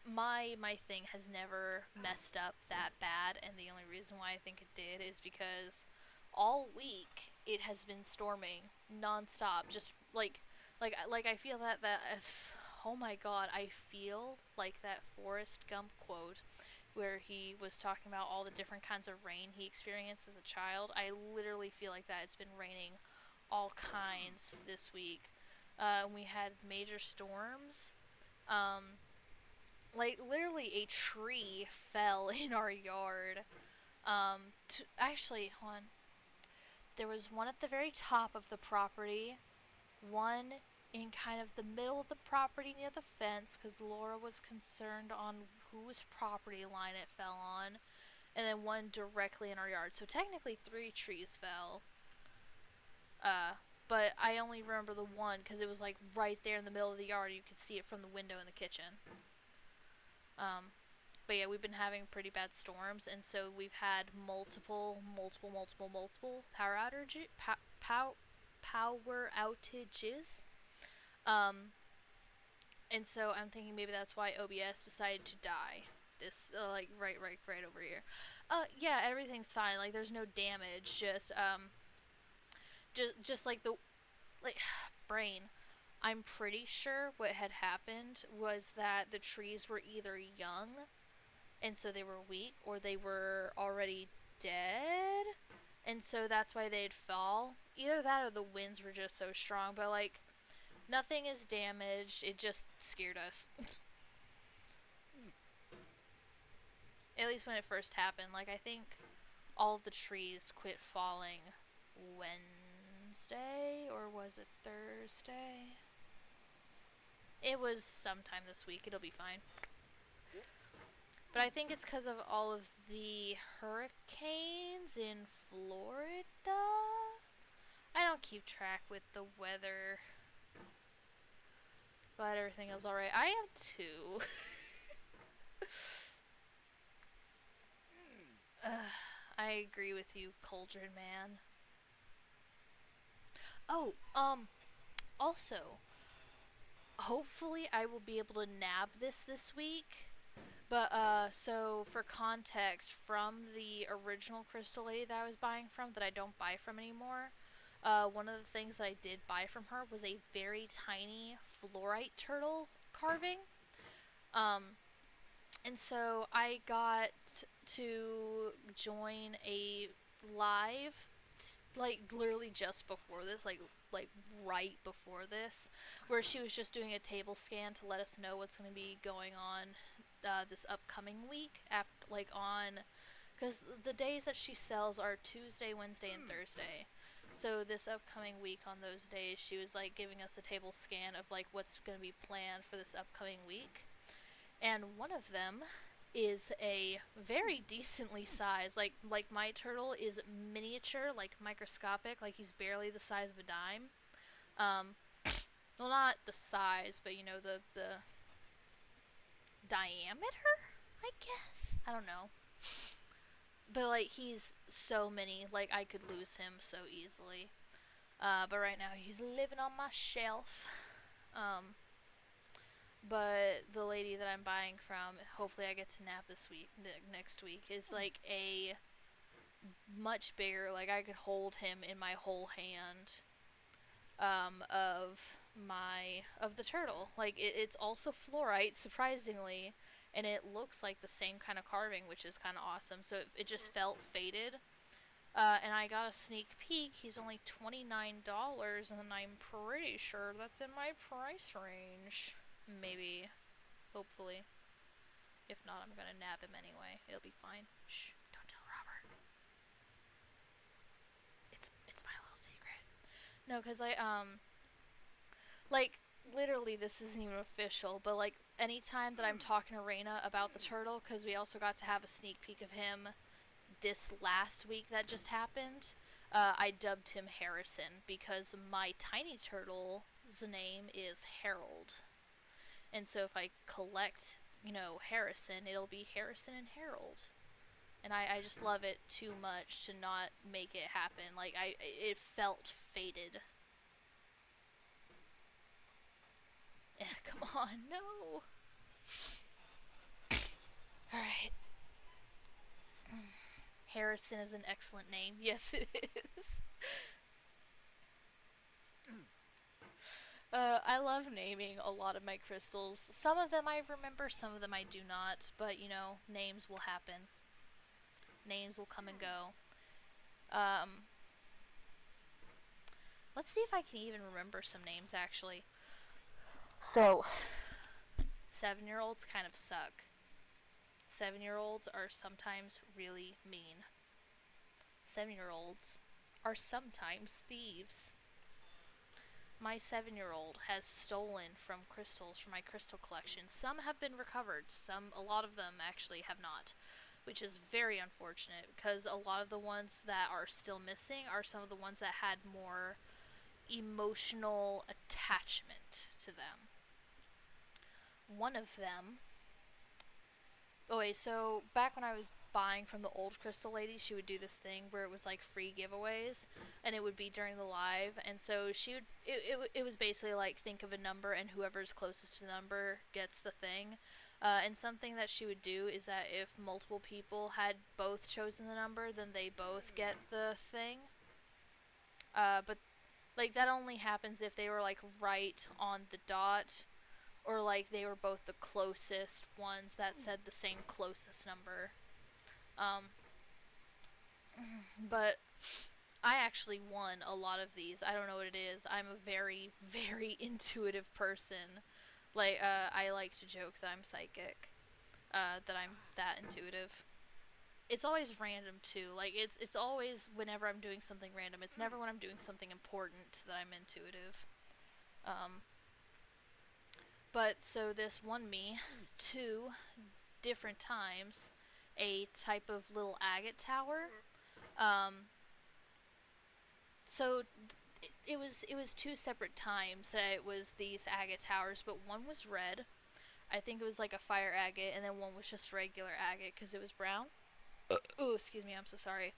my thing has never messed up that bad, and the only reason why I think it did is because all week it has been storming nonstop. Just like I feel that oh my god, I feel like that Forrest Gump quote where he was talking about all the different kinds of rain he experienced as a child. I literally feel like that. It's been raining all kinds this week. We had major storms. Like literally a tree fell in our yard. Actually, hold on. There was one at the very top of the property, one in kind of the middle of the property near the fence because Laura was concerned on whose property line it fell on, and then one directly in our yard. So technically 3 trees fell. But I only remember the one because it was like right there in the middle of the yard. You could see it from the window in the kitchen. But yeah, we've been having pretty bad storms, and so we've had multiple power outages. And so I'm thinking maybe that's why OBS decided to die. This like right over here. Yeah, everything's fine. Like there's no damage. Just like the brain. I'm pretty sure what had happened was that the trees were either young and so they were weak, or they were already dead and so that's why they'd fall. Either that or the winds were just so strong, but like nothing is damaged. It just scared us. At least when it first happened. Like I think all of the trees quit falling Wednesday, or was it Thursday? It was sometime this week. It'll be fine. But I think it's because of all of the hurricanes in Florida. I don't keep track with the weather. But everything is alright. I am too. I agree with you, Cauldron Man. Oh, also, hopefully I will be able to nab this week. But, so for context, from the original Crystal Lady that I was buying from, that I don't buy from anymore, one of the things that I did buy from her was a very tiny fluorite turtle carving. And so I got to join a live, like literally just before this, like right before this, where she was just doing a table scan to let us know what's going to be going on this upcoming week, after because the days that she sells are Tuesday, Wednesday, and Thursday. So this upcoming week, on those days, she was like giving us a table scan of like what's going to be planned for this upcoming week. And one of them is a very decently sized, like my turtle is miniature, like microscopic, like he's barely the size of a dime. Well, not the size, but you know, the diameter, I guess? I don't know. But like he's so mini, like I could lose him so easily. But right now he's living on my shelf. But the lady that I'm buying from, hopefully I get to nab this week, next week, is like a much bigger, like I could hold him in my whole hand, of the turtle. Like it's also fluorite, surprisingly, and it looks like the same kind of carving, which is kind of awesome. So it just felt faded. And I got a sneak peek. He's only $29, and I'm pretty sure that's in my price range. Maybe. Hopefully. If not, I'm gonna nab him anyway. It'll be fine. Shh, don't tell Robert. It's my little secret. No, cause like, literally this isn't even official, but like, anytime that I'm talking to Raina about the turtle, cause we also got to have a sneak peek of him this last week that just happened, I dubbed him Harrison because my tiny turtle's name is Harold. And so if I collect, Harrison, it'll be Harrison and Harold. And I just love it too much to not make it happen. Like, it felt fated. Come on, no. Alright. Harrison is an excellent name. Yes, it is. I love naming a lot of my crystals. Some of them I remember, some of them I do not. But, names will happen. Names will come and go. Let's see if I can even remember some names, actually. So, 7-year-olds kind of suck. 7-year-olds are sometimes really mean. 7-year-olds are sometimes thieves. My 7-year-old has stolen from crystals from my crystal collection. Some have been recovered. A lot of them actually have not, which is very unfortunate because a lot of the ones that are still missing are some of the ones that had more emotional attachment to them. One of them... so back when I was buying from the old crystal lady, she would do this thing where it was like free giveaways, and it would be during the live, and so she would, it was basically like think of a number and whoever's closest to the number gets the thing. And something that she would do is that if multiple people had both chosen the number, then they both get the thing. But like that only happens if they were like right on the dot, or like they were both the closest ones that said the same closest number. But I actually won a lot of these. I don't know what it is. I'm a very, very intuitive person. Like, I like to joke that I'm psychic. That I'm that intuitive. It's always random too. Like, it's always whenever I'm doing something random. It's never when I'm doing something important that I'm intuitive. But so this won me 2 different times a type of little agate tower. So it was 2 separate times that it was these agate towers, but one was red. I think it was like a fire agate, and then one was just regular agate because it was brown. Ooh, excuse me, I'm so sorry.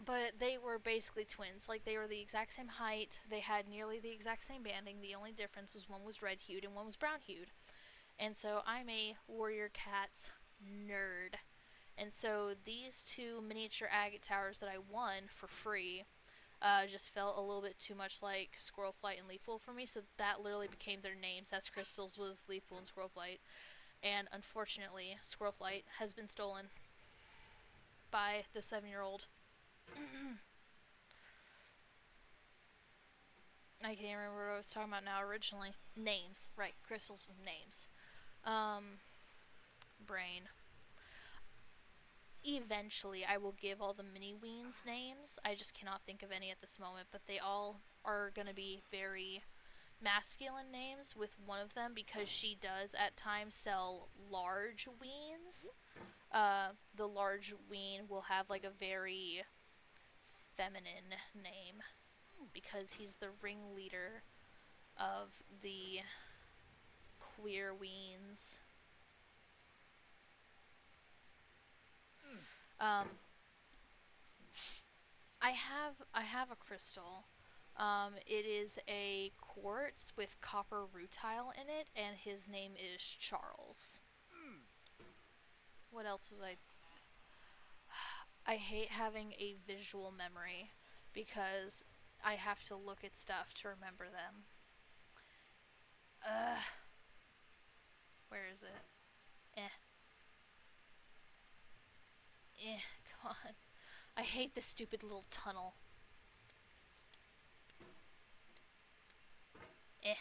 But they were basically twins. Like, they were the exact same height. They had nearly the exact same banding. The only difference was one was red-hued and one was brown-hued. And so I'm a warrior cats nerd. And so these 2 miniature agate towers that I won for free just felt a little bit too much like Squirrel Flight and Leaf Pool for me. So that literally became their names. That's Crystals was Leaf Pool and Squirrel Flight. And unfortunately, Squirrel Flight has been stolen by the 7-year-old. I can't even remember what I was talking about now originally. Names. Right, crystals with names. Brain. Eventually, I will give all the mini-weens names. I just cannot think of any at this moment, but they all are going to be very masculine names, with one of them because she does at times sell large weens. The large ween will have like a very feminine name because he's the ringleader of the queer weens. I have a crystal. It is a quartz with copper rutile in it, and his name is Charles. What else was I hate having a visual memory because I have to look at stuff to remember them. Where is it? Come on. I hate this stupid little tunnel. Okay,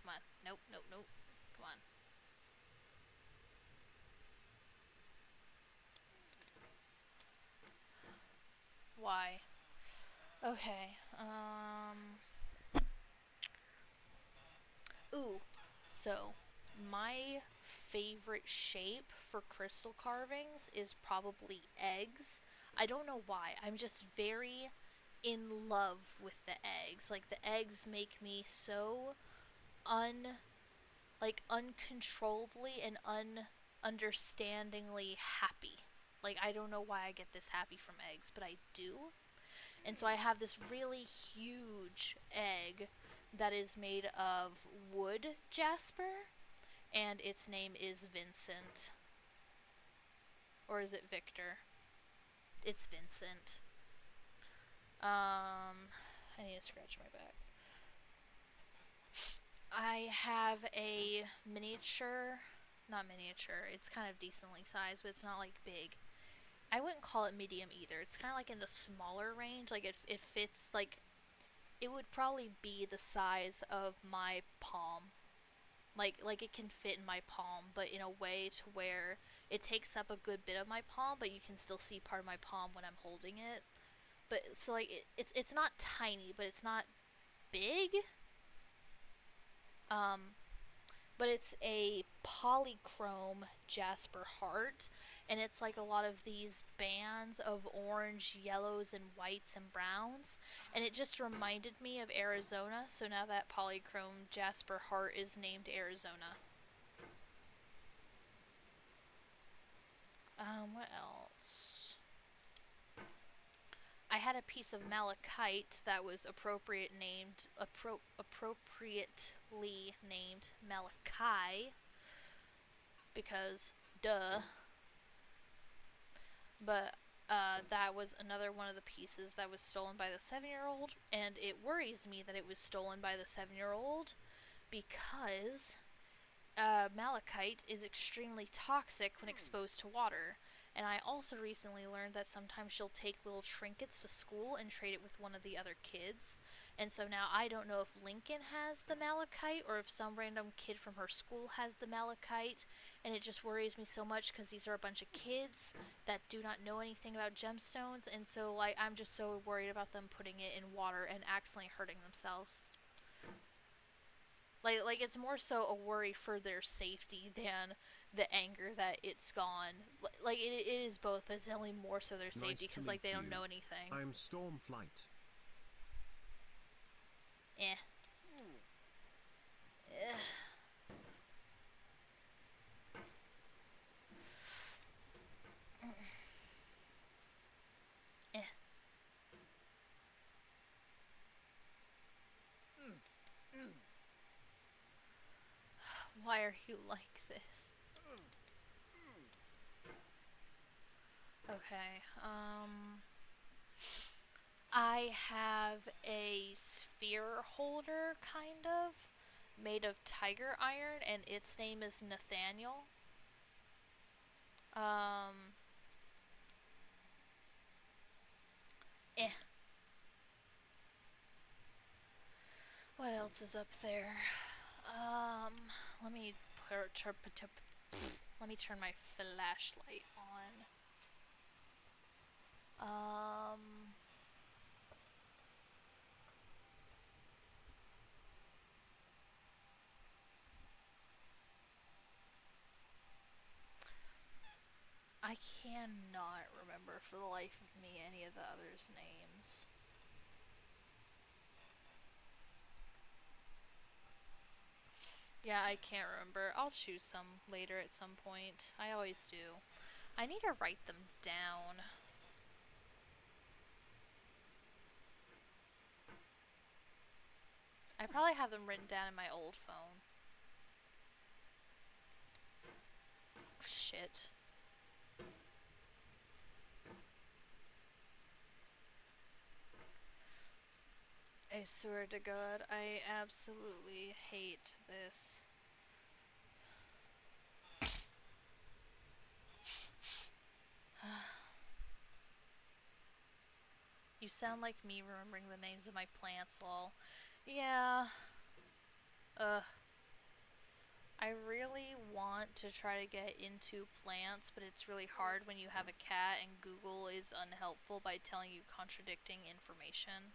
come on. Nope. Come on. Why? Okay, Ooh, so, my favorite shape for crystal carvings is probably eggs. I don't know why. I'm just very in love with the eggs. Like, the eggs make me so uncontrollably and understandingly happy. Like, I don't know why I get this happy from eggs, but I do. And so I have this really huge egg that is made of wood jasper, and its name is Vincent. Or is it Victor? It's Vincent. I need to scratch my back. I have a miniature, not miniature, it's kind of decently sized, but it's not like big. I wouldn't call it medium either. It's kind of like in the smaller range. Like, it fits, like, it would probably be the size of my palm. Like it can fit in my palm, but in a way to where it takes up a good bit of my palm, but you can still see part of my palm when I'm holding it. But so, like, it's not tiny, but it's not big. But it's a polychrome jasper heart, and it's like a lot of these bands of orange, yellows, and whites and browns, and it just reminded me of Arizona, so now that polychrome jasper heart is named Arizona. What else? I had a piece of malachite that was appropriately named Malachi, because duh. But that was another one of the pieces that was stolen by the 7-year-old, and it worries me that it was stolen by the 7-year-old because malachite is extremely toxic when exposed to water. And I also recently learned that sometimes she'll take little trinkets to school and trade it with one of the other kids. And so now I don't know if Lincoln has the malachite or if some random kid from her school has the malachite. And it just worries me so much because these are a bunch of kids that do not know anything about gemstones. And so, like, I'm just so worried about them putting it in water and accidentally hurting themselves. Like it's more so a worry for their safety than the anger that it's gone. Like, it is both, but it's definitely more so their safety because, like, they don't know anything. I'm Stormflight. Eh. Eh. Why are you like this? Okay, I have a sphere holder, kind of, made of tiger iron, and its name is Nathaniel. What else is up there? Let me turn my flashlight on. I cannot remember for the life of me any of the others' names. Yeah, I can't remember. I'll choose some later at some point. I always do. I need to write them down. I probably have them written down in my old phone. Shit. I swear to God, I absolutely hate this. You sound like me remembering the names of my plants, lol. Yeah. I really want to try to get into plants, but it's really hard when you have a cat and Google is unhelpful by telling you contradicting information.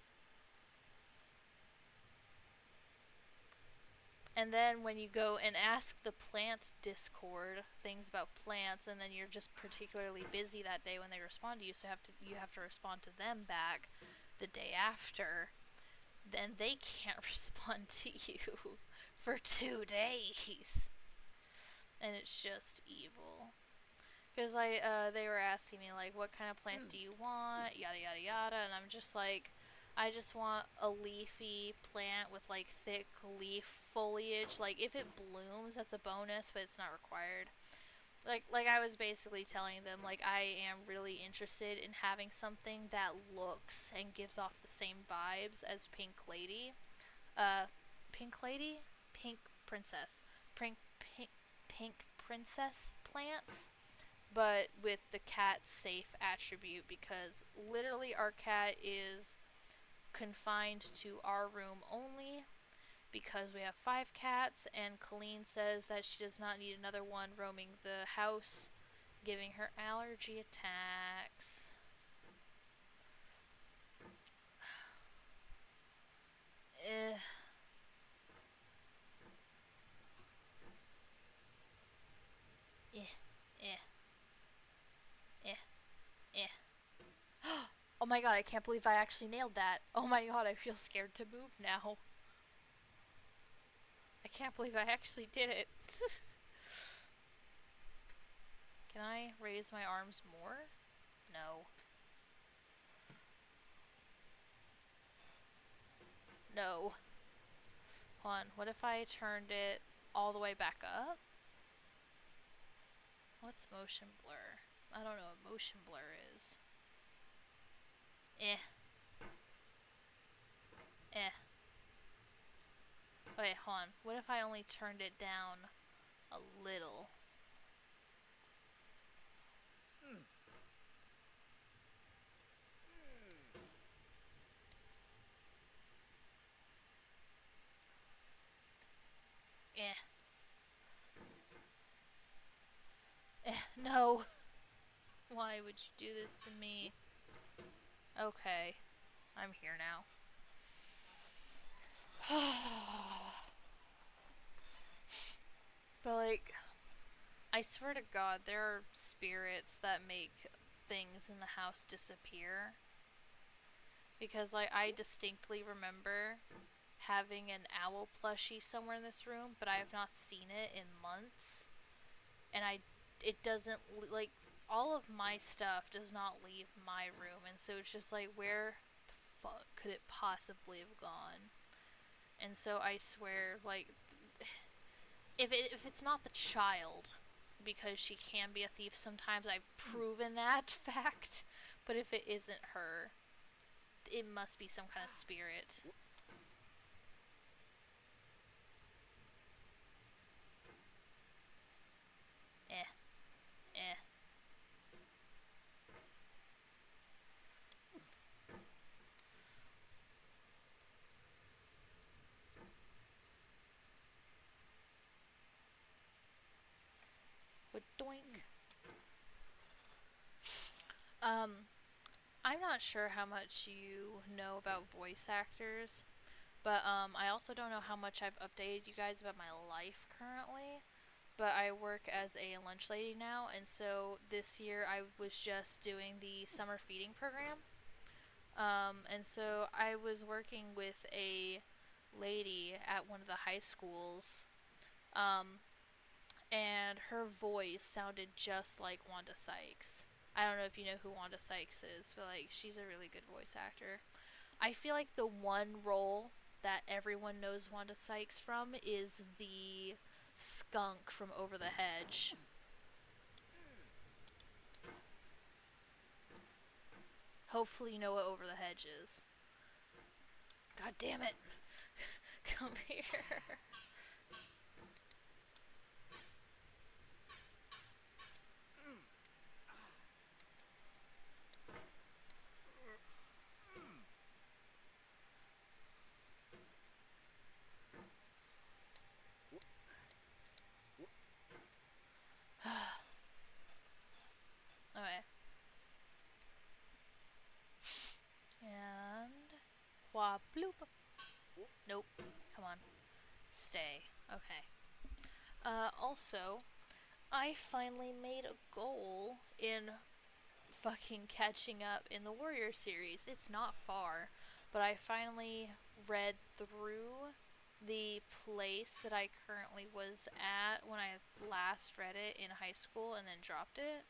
And then when you go and ask the plant Discord things about plants, and then you're just particularly busy that day when they respond to you, so you have to respond to them back the day after, then they can't respond to you for 2 days. And it's just evil. Because they were asking me, like, what kind of plant do you want, yada yada yada, and I'm just like, I just want a leafy plant with, like, thick leaf foliage. Like, if it blooms, that's a bonus, but it's not required. Like I was basically telling them, like, I am really interested in having something that looks and gives off the same vibes as Pink Lady. Pink Lady? Pink Princess. Pink Princess plants, but with the cat's safe attribute, because literally our cat is confined to our room only because we have 5 cats, and Colleen says that she does not need another one roaming the house, giving her allergy attacks. Eh. Oh my god, I can't believe I actually nailed that. Oh my god, I feel scared to move now. I can't believe I actually did it. Can I raise my arms more? No. No. Hold on, what if I turned it all the way back up? What's motion blur? I don't know what motion blur is. Wait, hold on. What if I only turned it down a little? No. Why would you do this to me? Okay. I'm here now. But, like, I swear to God, there are spirits that make things in the house disappear. Because, like, I distinctly remember having an owl plushie somewhere in this room, but I have not seen it in months. And it doesn't, like, all of my stuff does not leave my room, and so it's just like, where the fuck could it possibly have gone? And so I swear, like, if it's not the child, because she can be a thief sometimes, I've proven that fact, but if it isn't her, it must be some kind of spirit. Doink. I'm not sure how much you know about voice actors, but I also don't know how much I've updated you guys about my life currently. But I work as a lunch lady now, and so this year I was just doing the summer feeding program. And so I was working with a lady at one of the high schools, and her voice sounded just like Wanda Sykes. I don't know if you know who Wanda Sykes is, but, like, she's a really good voice actor. I feel like the one role that everyone knows Wanda Sykes from is the skunk from Over the Hedge. Hopefully you know what Over the Hedge is. God damn it. Come here. Okay. And wah bloop. Nope. Come on. Stay. Okay. Also, I finally made a goal in fucking catching up in the Warrior series. It's not far, but I finally read through the place that I currently was at when I last read it in high school and then dropped it.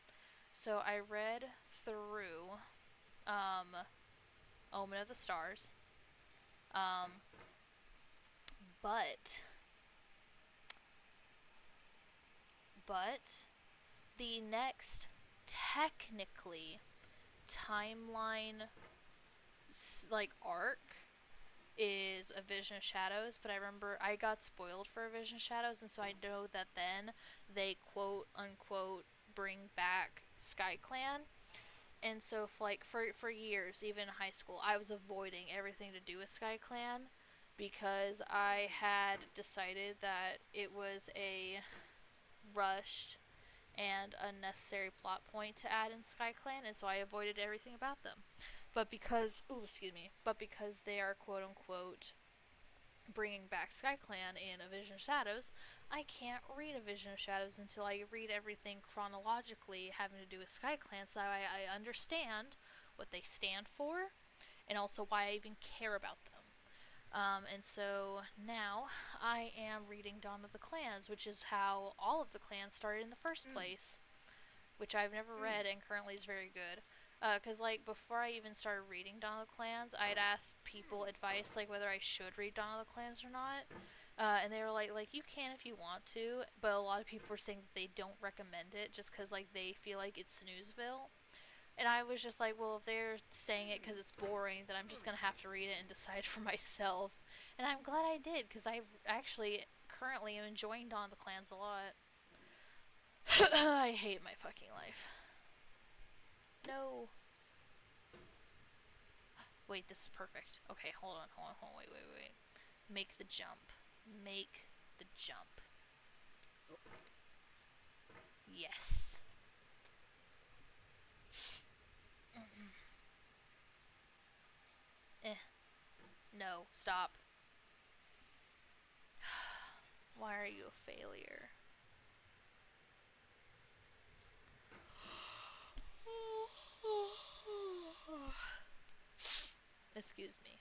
So I read through Omen of the Stars. But the next technically timeline like arc is A Vision of Shadows, but I remember I got spoiled for A Vision of Shadows, and so I know that then they quote unquote bring back SkyClan. And so for years, even in high school, I was avoiding everything to do with SkyClan because I had decided that it was a rushed and unnecessary plot point to add in SkyClan, and so I avoided everything about them. But because they are quote unquote bringing back SkyClan in A Vision of Shadows, I can't read A Vision of Shadows until I read everything chronologically having to do with SkyClan, so I understand what they stand for, and also why I even care about them. And so now I am reading Dawn of the Clans, which is how all of the clans started in the first place, which I've never read and currently is very good. Because, before I even started reading Dawn of the Clans, I'd ask people advice, whether I should read Dawn of the Clans or not. And they were like, you can if you want to, but a lot of people were saying that they don't recommend it just because, they feel like it's snoozeville. And I was just like, well, if they're saying it because it's boring, then I'm just going to have to read it and decide for myself. And I'm glad I did, because I actually currently am enjoying Dawn of the Clans a lot. I hate my fucking life. No. Wait, this is perfect. Okay, hold on, wait. Make the jump. Make the jump. Yes. No, stop. Why are you a failure? Excuse me.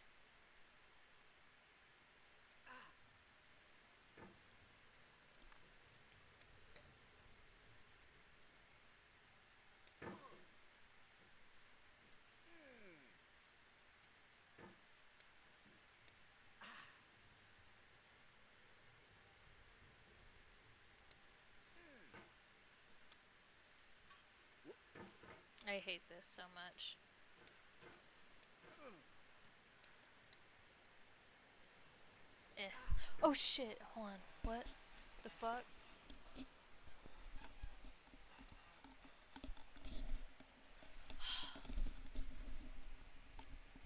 I hate this so much. Oh shit, hold on. What the fuck?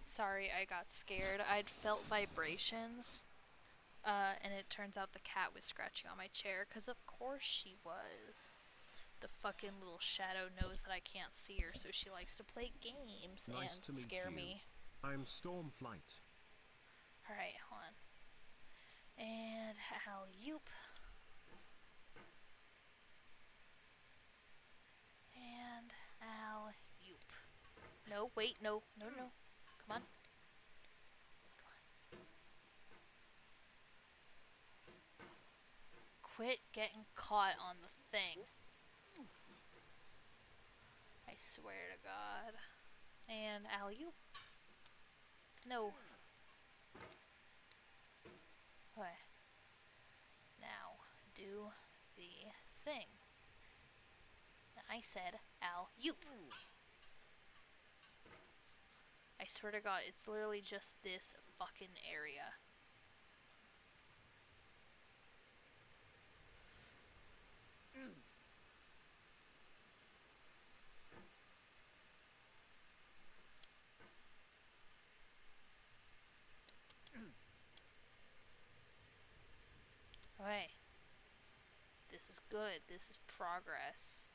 Sorry, I got scared. I'd felt vibrations. And it turns out the cat was scratching on my chair, because of course she was. The fucking little shadow knows that I can't see her, so she likes to play games Nice and scare me. I'm Stormflight. Alright, hold on. And alley-oop. And alley-oop. No, wait, no. Come on. Quit getting caught on the thing. I swear to God. And alley-oop. No. Okay. Now, do the thing. I said alley-oop. I swear to God, it's literally just this fucking area. Okay. This is good. This is progress.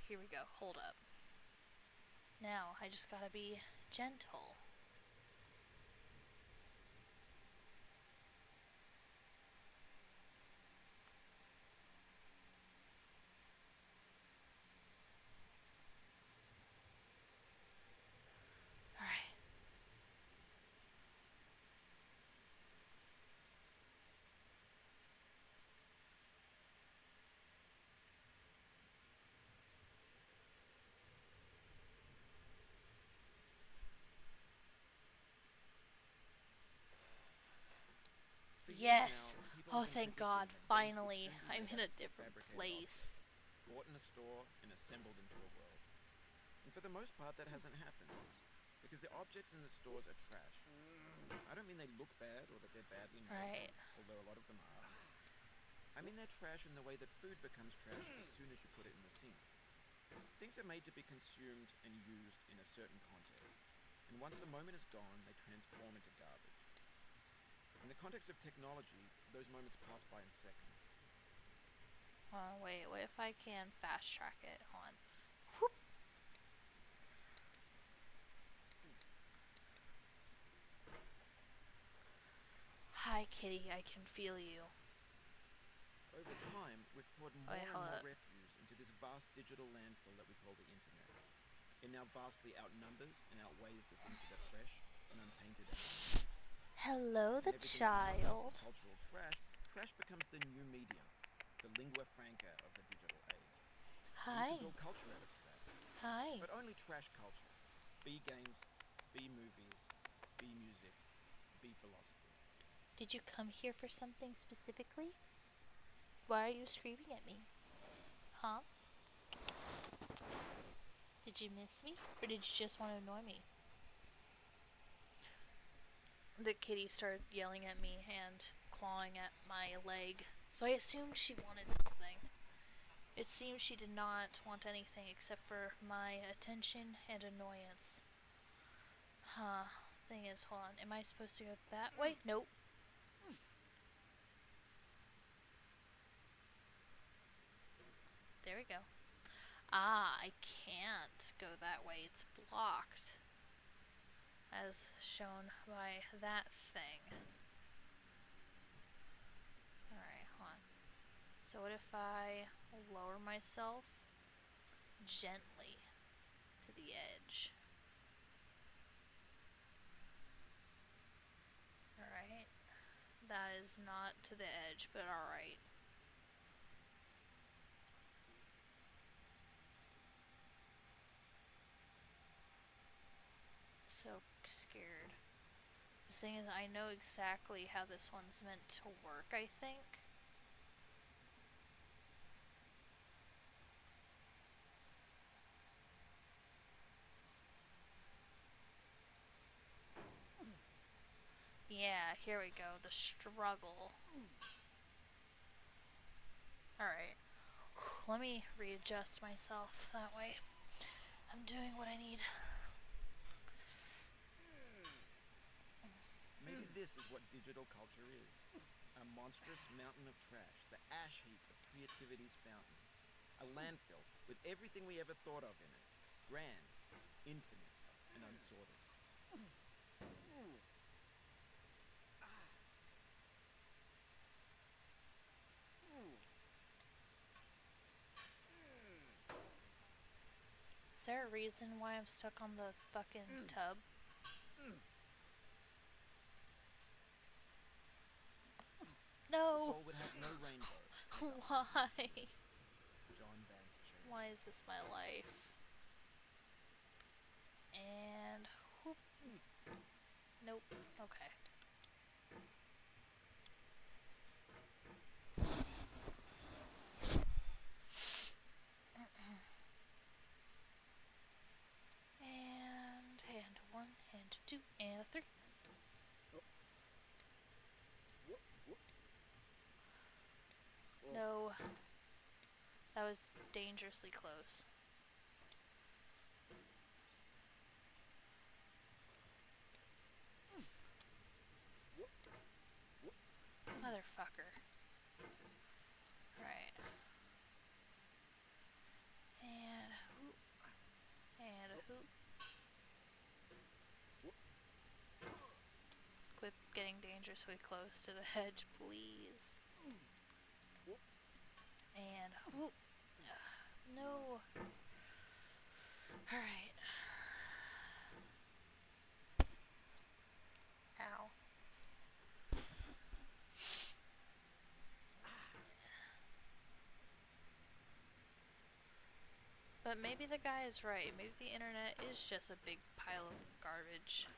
here we go. Hold up. Now, I just gotta be gentle. Alright. Yes! Oh, thank God, finally, I'm in a different place. Bought in a store and assembled into a world. And for the most part, that hasn't happened. Because the objects in the stores are trash. I don't mean they look bad or that they're badly made, although a lot of them are. I mean they're trash in the way that food becomes trash as soon as you put it in the sink. Things are made to be consumed and used in a certain context. And once the moment is gone, they transform into garbage. In the context of technology, those moments pass by in seconds. Wait, what if I can fast track it? Hold on. Whoop. Hi, kitty, I can feel you. Over time, we've poured more and more refuse into this vast digital landfill that we call the internet. It now vastly outnumbers and outweighs the things that are fresh and untainted. Hello, the child. Cultural trash. Trash becomes the new medium, the lingua franca of the digital age. Hi. You can build culture out of trash. Hi. But only trash culture. Be games, be movies, be music, be philosophy. Did you come here for something specifically? Why are you screaming at me? Huh? Did you miss me? Or did you just want to annoy me? The kitty started yelling at me and clawing at my leg. So I assumed she wanted something. It seems she did not want anything except for my attention and annoyance. Huh. Thing is, hold on. Am I supposed to go that way? Nope. There we go. Ah, I can't go that way. It's blocked. As shown by that thing. Alright, hold on. So what if I lower myself gently to the edge? Alright. That is not to the edge, but alright. So scared. The thing is, I know exactly how this one's meant to work, I think. Yeah, here we go. The struggle. Alright. Let me readjust myself that way. I'm doing what I need. Maybe this is what digital culture is. A monstrous mountain of trash, the ash heap of creativity's fountain. A landfill with everything we ever thought of in it. Grand, infinite, and unsorted. Is there a reason why I'm stuck on the fucking tub? No! The soul would have no rainbow. Why? John Vance Chain. Why is this my life? And whoop. Nope. Okay. And one, and two, and three. No. That was dangerously close. Motherfucker. Right. And Who? Quit getting dangerously close to the hedge, please. And whoop. No. Alright. Ow. But maybe the guy is right. Maybe the internet is just a big pile of garbage.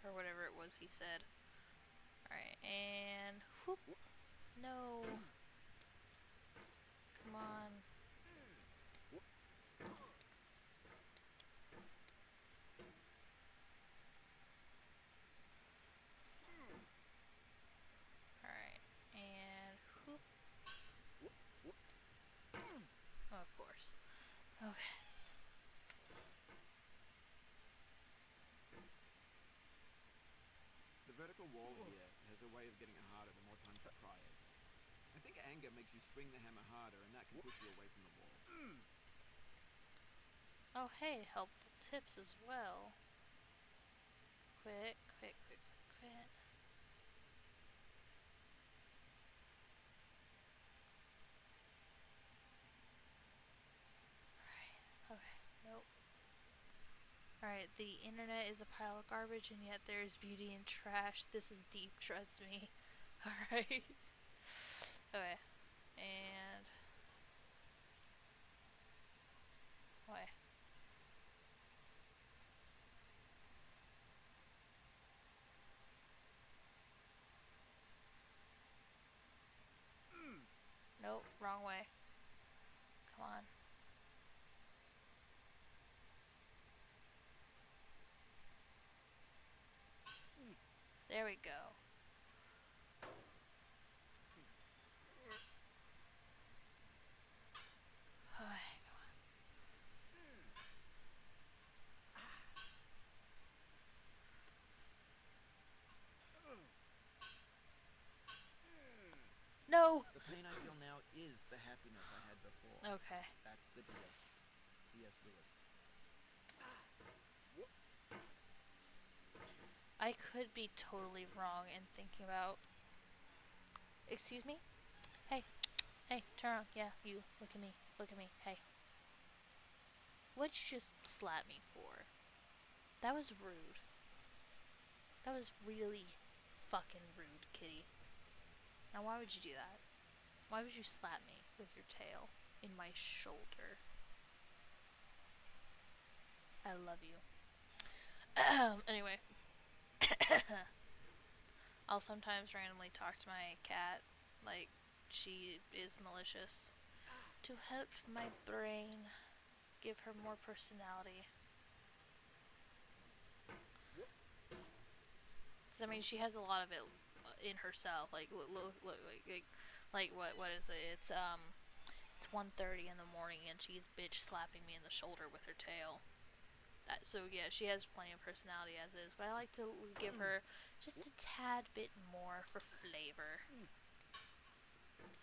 Or whatever it was he said. Alright, and whoop. No. Come on. Alright, and whoop. Oh, of course. Okay. The vertical wall here has a way of getting it harder the more times you try it. I think anger makes you swing the hammer harder, and that can push you away from the wall. Oh, hey, helpful tips as well. Quit, quit, quit, quit. Alright, okay, nope. Alright, the internet is a pile of garbage, and yet there is beauty in trash. This is deep, trust me. Alright. Okay, and... Why? Nope, wrong way. Come on. There we go. Alright, come on. No! The pain I feel now is the happiness I had before. Okay. That's the deal. C.S. Lewis. I could be totally wrong in thinking about... Excuse me? Hey. Hey, turn around. Yeah, you. Look at me. Look at me. Hey. What'd you just slap me for? That was rude. That was really fucking rude, kitty. Now why would you do that? Why would you slap me with your tail in my shoulder? I love you. Anyway. I'll sometimes randomly talk to my cat like she is malicious to help my brain give her more personality. I mean, she has a lot of it in herself. Like, look, like what is it? It's 1:30 in the morning, and she's bitch slapping me in the shoulder with her tail. So yeah, she has plenty of personality as is, but I like to give her just a tad bit more for flavor.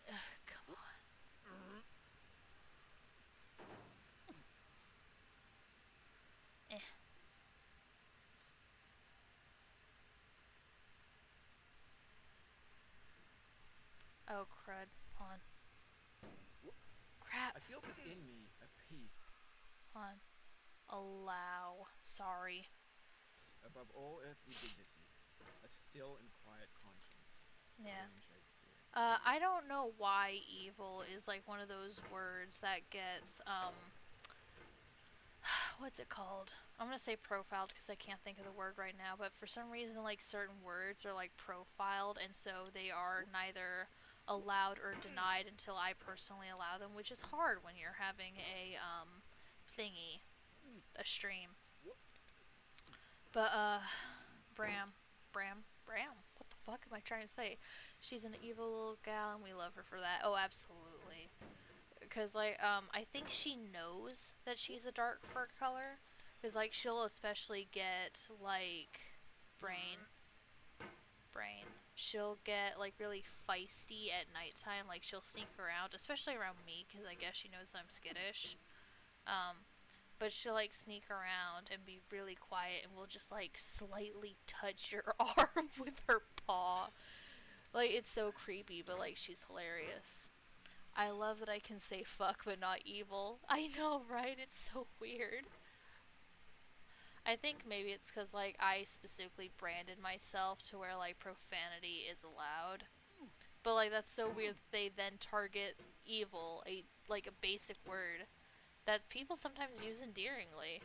Ugh, come on. Eh. Oh, crud. Hold on. Crap. I feel within me a peace. Hold on. Allow. Sorry. Above all earthly dignity, a still and quiet conscience. Yeah. Shakespeare. I don't know why evil is like one of those words that gets, what's it called? I'm gonna say profiled because I can't think of the word right now, but for some reason, like, certain words are, like, profiled, and so they are neither allowed or denied until I personally allow them, which is hard when you're having a, thingy. A stream. But, Bram. What the fuck am I trying to say? She's an evil little gal, and we love her for that. Oh, absolutely. Because, like, I think she knows that she's a dark fur color. Because, like, she'll especially get, like, Brain. She'll get, like, really feisty at nighttime. Like, she'll sneak around, especially around me, because I guess she knows that I'm skittish. but she'll like sneak around and be really quiet and will just like slightly touch your arm with her paw. Like, it's so creepy, but like she's hilarious. I love that I can say fuck but not evil. I know, right? It's so weird. I think maybe it's because like I specifically branded myself to where like profanity is allowed. But like that's so weird that they then target evil, a basic word that people sometimes use endearingly.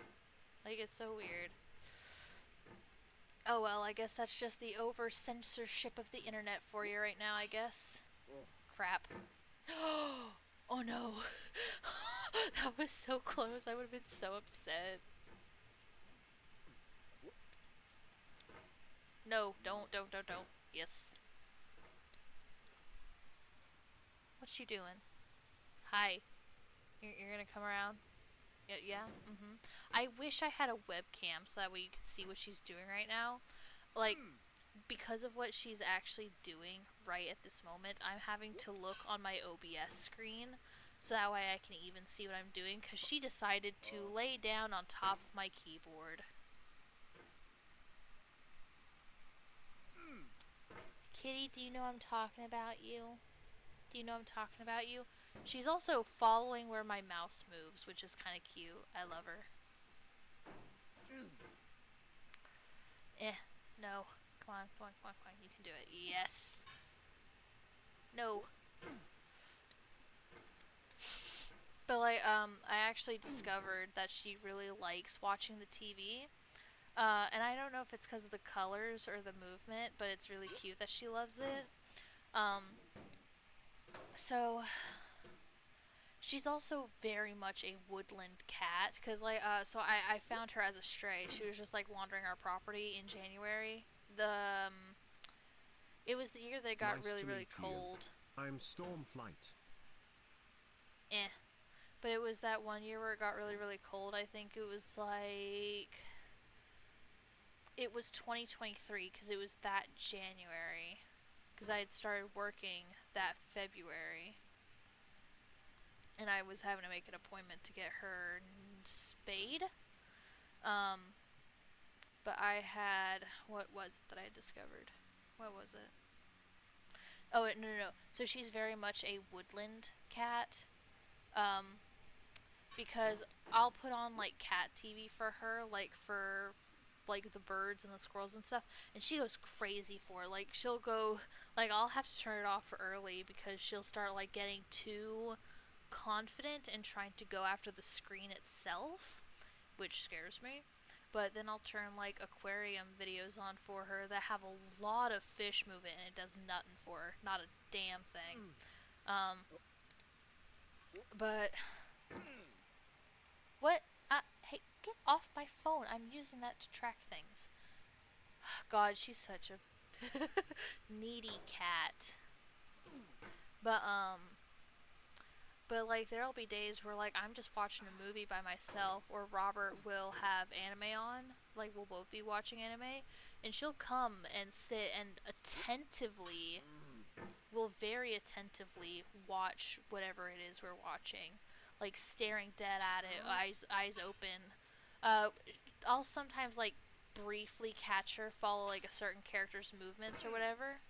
Like, it's so weird. Oh well, I guess that's just the over censorship of the internet for you right now, I guess. Crap. Oh no. That was so close. I would have been so upset. No, don't. Yes. What you doing? Hi. You're gonna come around? Yeah? Mm-hmm. I wish I had a webcam so that way you could see what she's doing right now. Like, because of what she's actually doing right at this moment, I'm having to look on my OBS screen so that way I can even see what I'm doing, because she decided to lay down on top of my keyboard. Kitty, do you know I'm talking about you? Do you know I'm talking about you? She's also following where my mouse moves, which is kind of cute. I love her. No. Come on. You can do it. Yes. No. But like, I actually discovered that she really likes watching the TV. And I don't know if it's because of the colors or the movement, but it's really cute that she loves it. So she's also very much a woodland cat, because like, so I found her as a stray. She was just like wandering our property in January. It was the year that it got Nice really cold. I'm Stormflight. But it was that one year where it got really cold. I think it was like, it was 2023, because it was that January, because I had started working that February, and I was having to make an appointment to get her spayed. But I had, what was it that I had discovered? What was it? Oh, no. So she's very much a woodland cat. Because I'll put on like cat TV for her, like for like the birds and the squirrels and stuff, and she goes crazy for it. Like, she'll go, like, I'll have to turn it off early because she'll start like getting too confident and trying to go after the screen itself, which scares me. But then I'll turn like aquarium videos on for her that have a lot of fish movement, and it does nothing for her, not a damn thing. But what? Hey, get off my phone. I'm using that to track things. God, she's such a needy cat. But like, there'll be days where like I'm just watching a movie by myself, or Robert will have anime on. Like, we'll both be watching anime, and she'll come and sit and will very attentively watch whatever it is we're watching. Like, staring dead at it, eyes open. I'll sometimes like briefly catch her follow like a certain character's movements or whatever,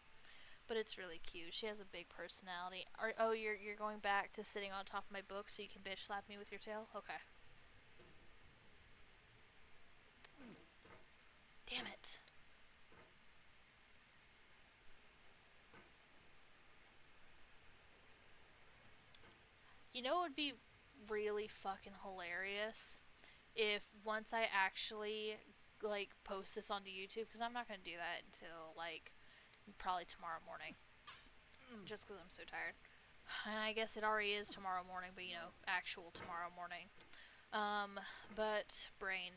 but it's really cute. She has a big personality. You're going back to sitting on top of my book so you can bitch slap me with your tail? Okay. Damn it. You know what would be really fucking hilarious? If once I actually like post this onto YouTube, because I'm not gonna do that until like probably tomorrow morning, just because I'm so tired. And I guess it already is tomorrow morning, but you know, actual tomorrow morning. But brain.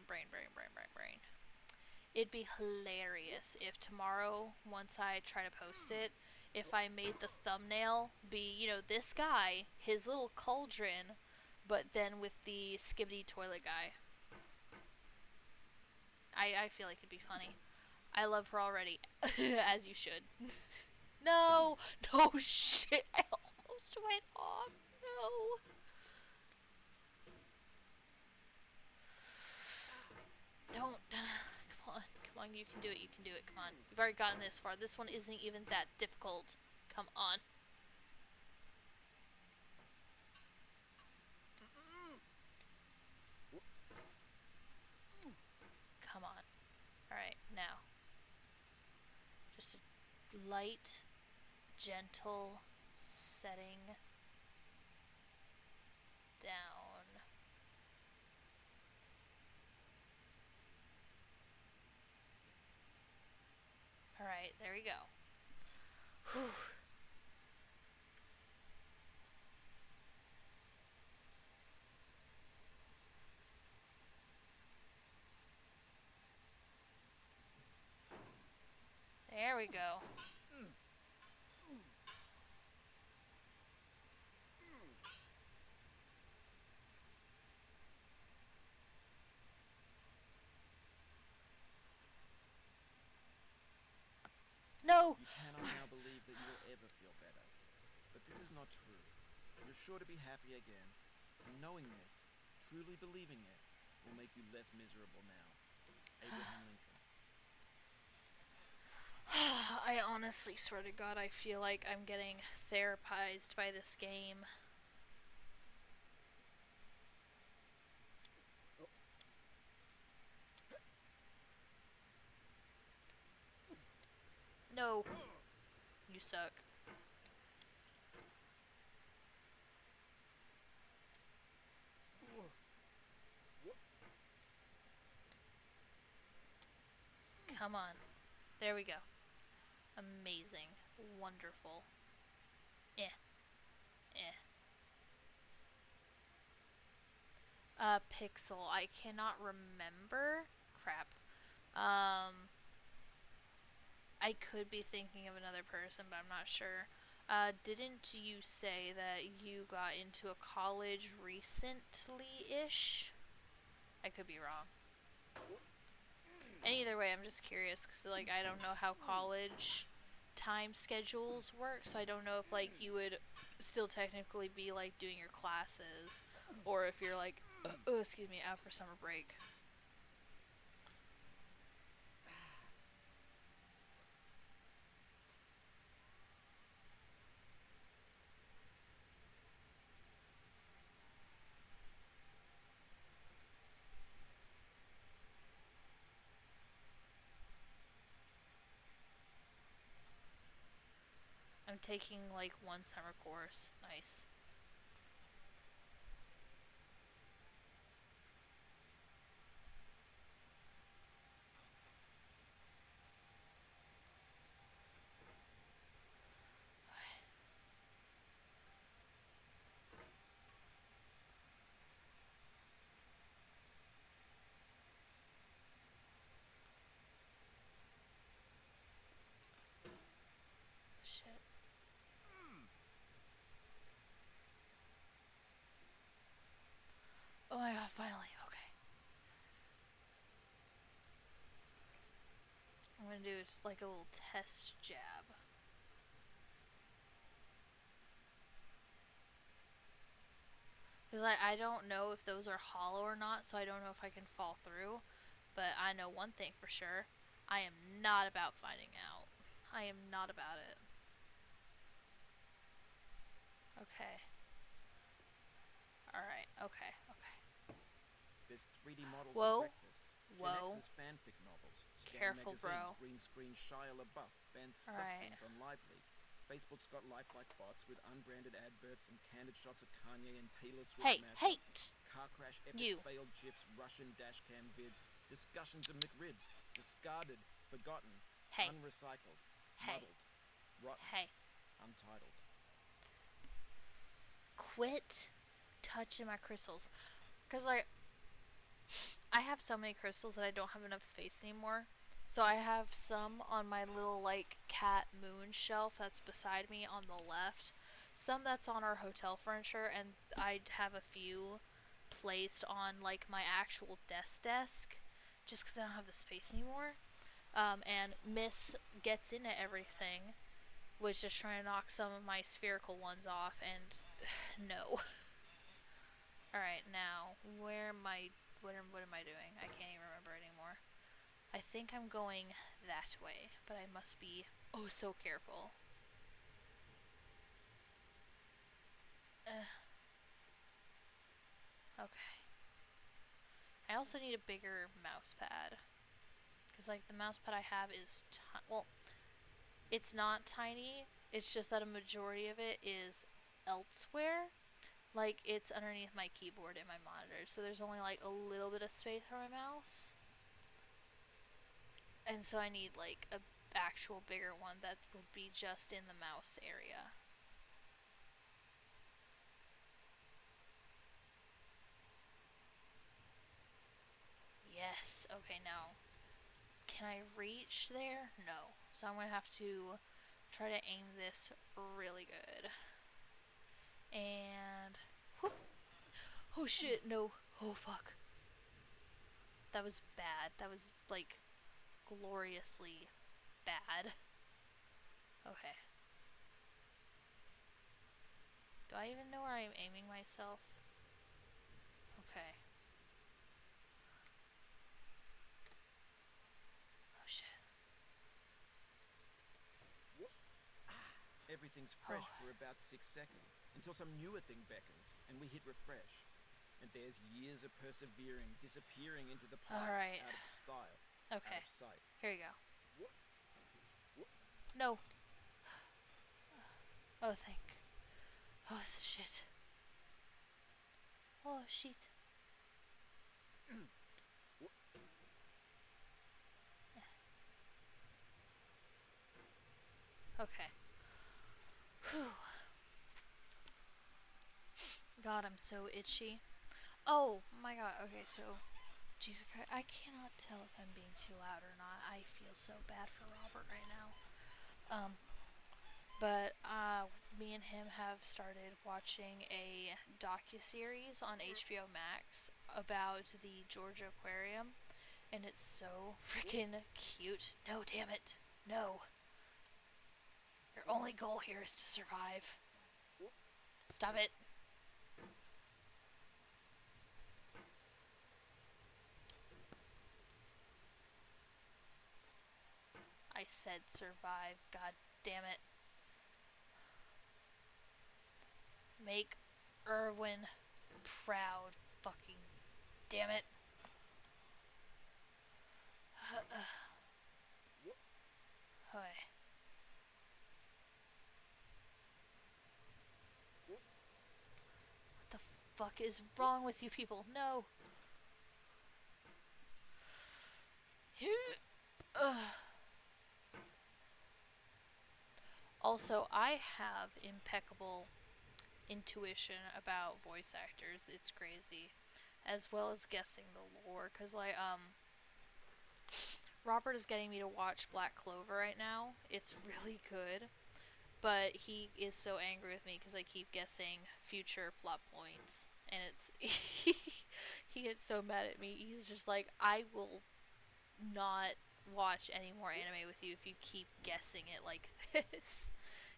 It'd be hilarious if tomorrow, once I try to post it, if I made the thumbnail be, you know, this guy, his little cauldron, but then with the skibbity toilet guy. I feel like it'd be funny. I love her already, as you should. No, shit, I almost went off. No. Don't. Come on. Come on. You can do it. You can do it. Come on. You've already gotten this far. This one isn't even that difficult. Come on. Come on. Alright, now. Just a light, gentle setting down. Alright, there we go. Whew. There we go. No! You cannot now believe that you will ever feel better. But this is not true. You're sure to be happy again. And knowing this, truly believing it, will make you less miserable now. Abraham Lincoln. I honestly swear to God, I feel like I'm getting therapized by this game. No. You suck. Come on. There we go. Amazing. Wonderful. Pixel. I cannot remember. Crap. I could be thinking of another person, but I'm not sure. Didn't you say that you got into a college recently-ish? I could be wrong. And either way, I'm just curious, because, like, I don't know how college time schedules work, so I don't know if, like, you would still technically be, like, doing your classes, or if you're, like, excuse me, out for summer break. I'm taking, like, one summer course. Nice. Shit. Oh my god, finally. Okay. I'm gonna do like a little test jab. Because I don't know if those are hollow or not, so I don't know if I can fall through. But I know one thing for sure. I am not about finding out. I am not about it. Okay. Alright, okay. There's 3D models Whoa. for breakfast. Whoa. Gen X's fanfic novels. Careful, bro. Green screen Shia LaBeouf. Banned stuff scenes on LIVEEE. Facebook's got lifelike bots with unbranded adverts and candid shots of Kanye and Taylor Swift. Hey! Car crash epic failed GIFs, Russian dashcam vids, discussions of McRibs, discarded, forgotten, unrecycled, muddled, rotten, untitled. Quit touching my crystals. Because, like, I have so many crystals that I don't have enough space anymore. So I have some on my little, like, cat moon shelf that's beside me on the left. Some that's on our hotel furniture, and I have a few placed on, like, my actual desk, just because I don't have the space anymore. And Miss gets into everything, was just trying to knock some of my spherical ones off, and no. Alright, now, What am I doing? I can't even remember anymore. I think I'm going that way, but I must be oh so careful. Okay. I also need a bigger mouse pad. Because, like, the mouse pad I have is well, it's not tiny. It's just that a majority of it is elsewhere. Like, it's underneath my keyboard and my monitor. So there's only, like, a little bit of space for my mouse. And so I need, like, a actual bigger one that would be just in the mouse area. Yes. Okay, now. Can I reach there? No. So I'm going to have to try to aim this really good. And... whoop. Oh shit, no. Oh fuck. That was bad. That was, like, gloriously bad. Okay. Do I even know where I'm aiming myself? Okay. Oh shit. Everything's fresh for about 6 seconds, until some newer thing beckons, and we hit refresh. And there's years of persevering disappearing into the pipe, Alright. out of style, Okay. out of sight. Here you go. No. Oh, thank. Oh, shit. Oh, shit. Okay. Whew. God, I'm so itchy. Oh my god, okay, so Jesus Christ, I cannot tell if I'm being too loud or not. I feel so bad for Robert right now. But me and him have started watching a docuseries on HBO Max about the Georgia Aquarium, and it's so freaking cute. No, damn it. No. Your only goal here is to survive. Stop it. I said survive. God damn it. Make Irwin proud. Fucking damn it. Okay. What the fuck is wrong with you people? No. Also, I have impeccable intuition about voice actors. It's crazy. As well as guessing the lore. Because, like, Robert is getting me to watch Black Clover right now. It's really good. But he is so angry with me because I keep guessing future plot points. And it's... he gets so mad at me. He's just like, I will not watch any more anime with you if you keep guessing it like this.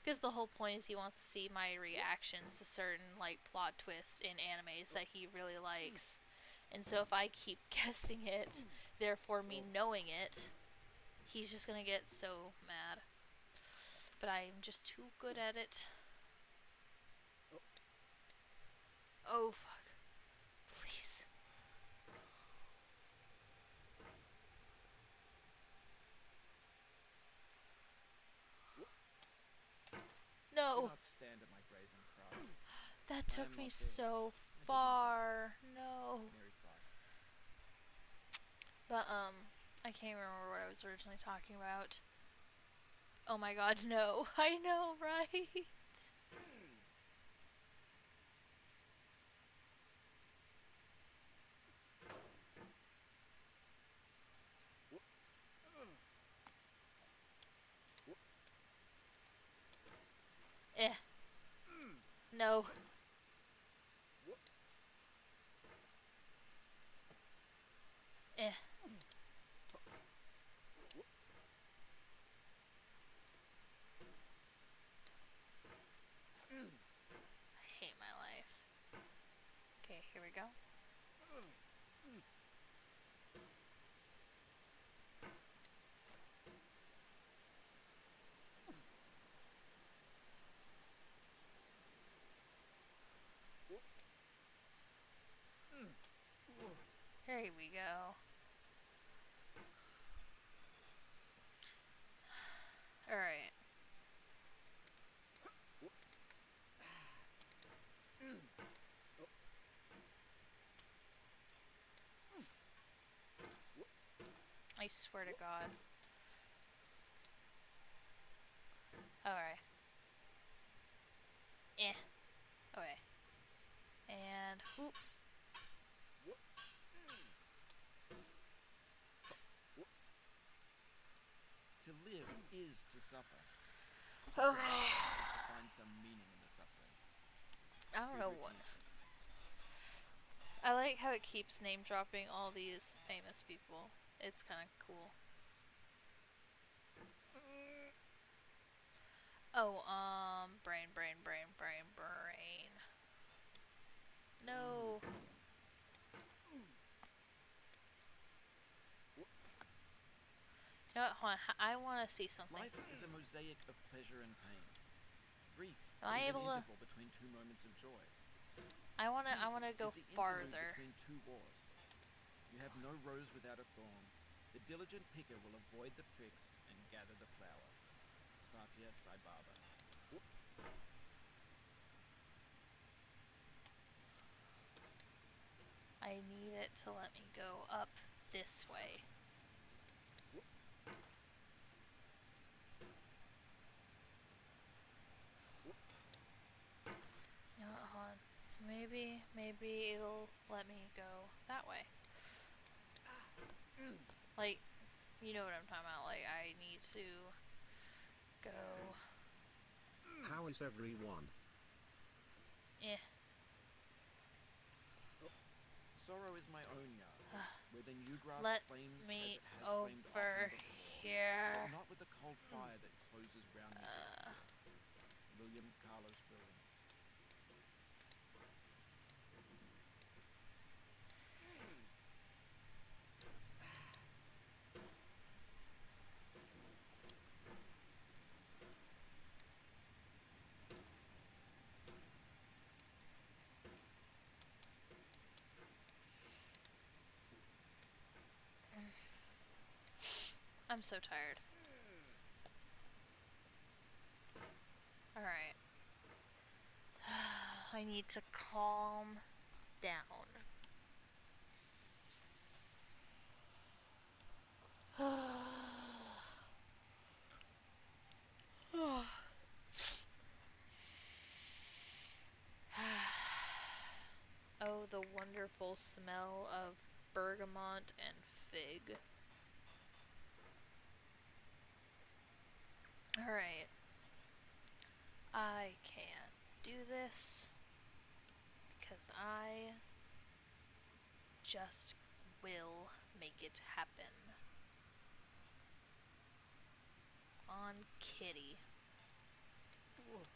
Because the whole point is he wants to see my reactions to certain, like, plot twists in animes that he really likes. And so if I keep guessing it, therefore me knowing it, he's just gonna get so mad. But I'm just too good at it. Oh, fuck. Please. No. Do not stand at my grave and cry. That took me so far. No. But, I can't remember what I was originally talking about. Oh my god, no. I know, right? No. I hate my life. Okay, here we go. Here we go. Alright. I swear to God. Alright. Okay. And whoop. To live is to suffer. Okay. To find some meaning in the suffering. I don't know what. I like how it keeps name dropping all these famous people. It's kind of cool. Oh, brain. No. You know what, hold on. I want to see something. Life is a mosaic of pleasure and pain. Grief Am I is able an to? interval between two moments of joy. I wanna Peace go is the interlude farther. between two wars. You have no rose without a thorn. The diligent picker will avoid the pricks and gather the flower. Satya Sai Baba. I need it to let me go up this way. No, hold on. Maybe it'll let me go that way. Like, you know what I'm talking about. Like, I need to go. How is everyone? Sorrow is my own yard, where the new grass Let flames me as it has flamed over often before, here. but not with the cold fire that closes round me this year. William Carlos Williams. I'm so tired. Alright. I need to calm down. Oh, the wonderful smell of bergamot and fig. Alright. I can do this because I just will make it happen. On Kitty. Come on.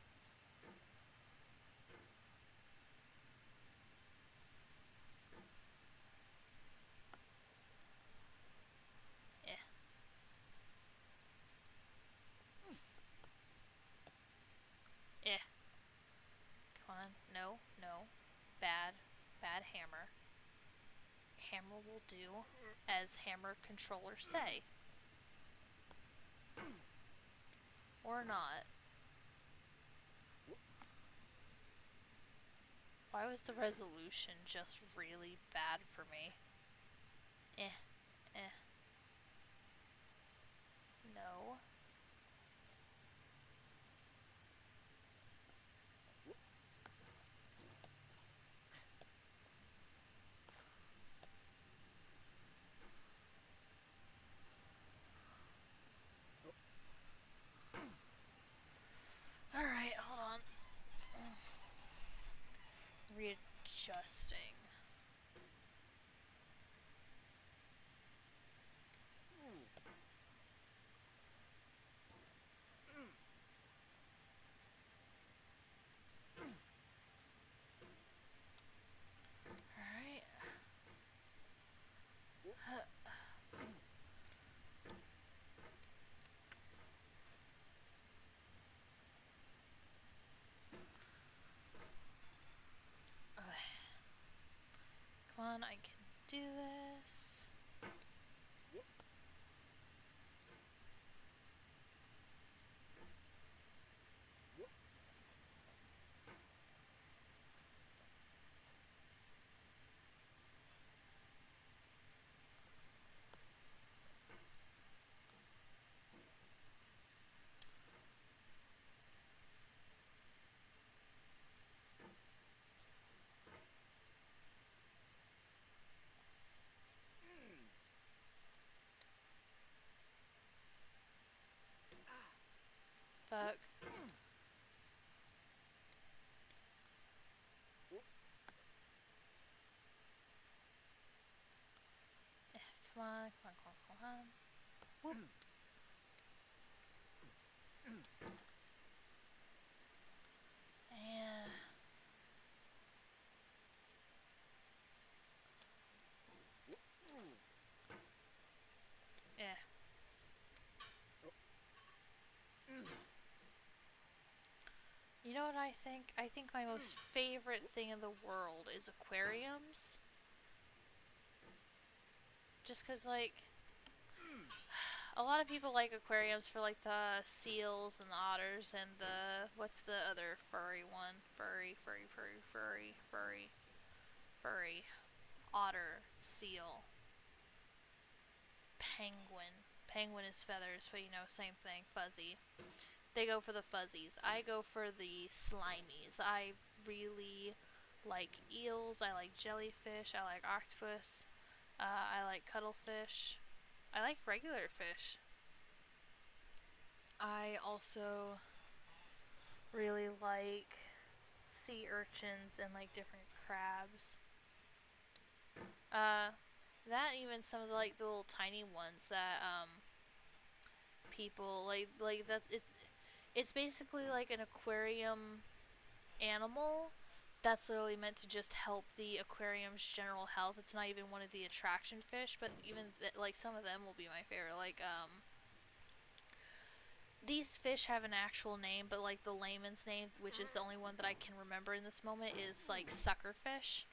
No. Bad hammer. Hammer will do as hammer controllers say. Or not. Why was the resolution just really bad for me? No. Alright, hold on. Readjusting. Alright. Come on, I can do this. Fuck. Come on, come on, come on, come on. Whoop. And... yeah. You know what I think? I think my most favorite thing in the world is aquariums. Just cause, like, a lot of people like aquariums for, like, the seals and the otters and the, what's the other furry one? Furry. Otter, seal, penguin. Penguin is feathers, but you know, same thing, fuzzy. They go for the fuzzies. I go for the slimies. I really like eels. I like jellyfish. I like octopus. I like cuttlefish. I like regular fish. I also really like sea urchins and like different crabs. That even some of the, like, the little tiny ones that people like that's it's basically like an aquarium animal that's literally meant to just help the aquarium's general health. It's not even one of the attraction fish, but even like some of them will be my favorite. Like these fish have an actual name, but like the layman's name, which is the only one that I can remember in this moment, is like suckerfish.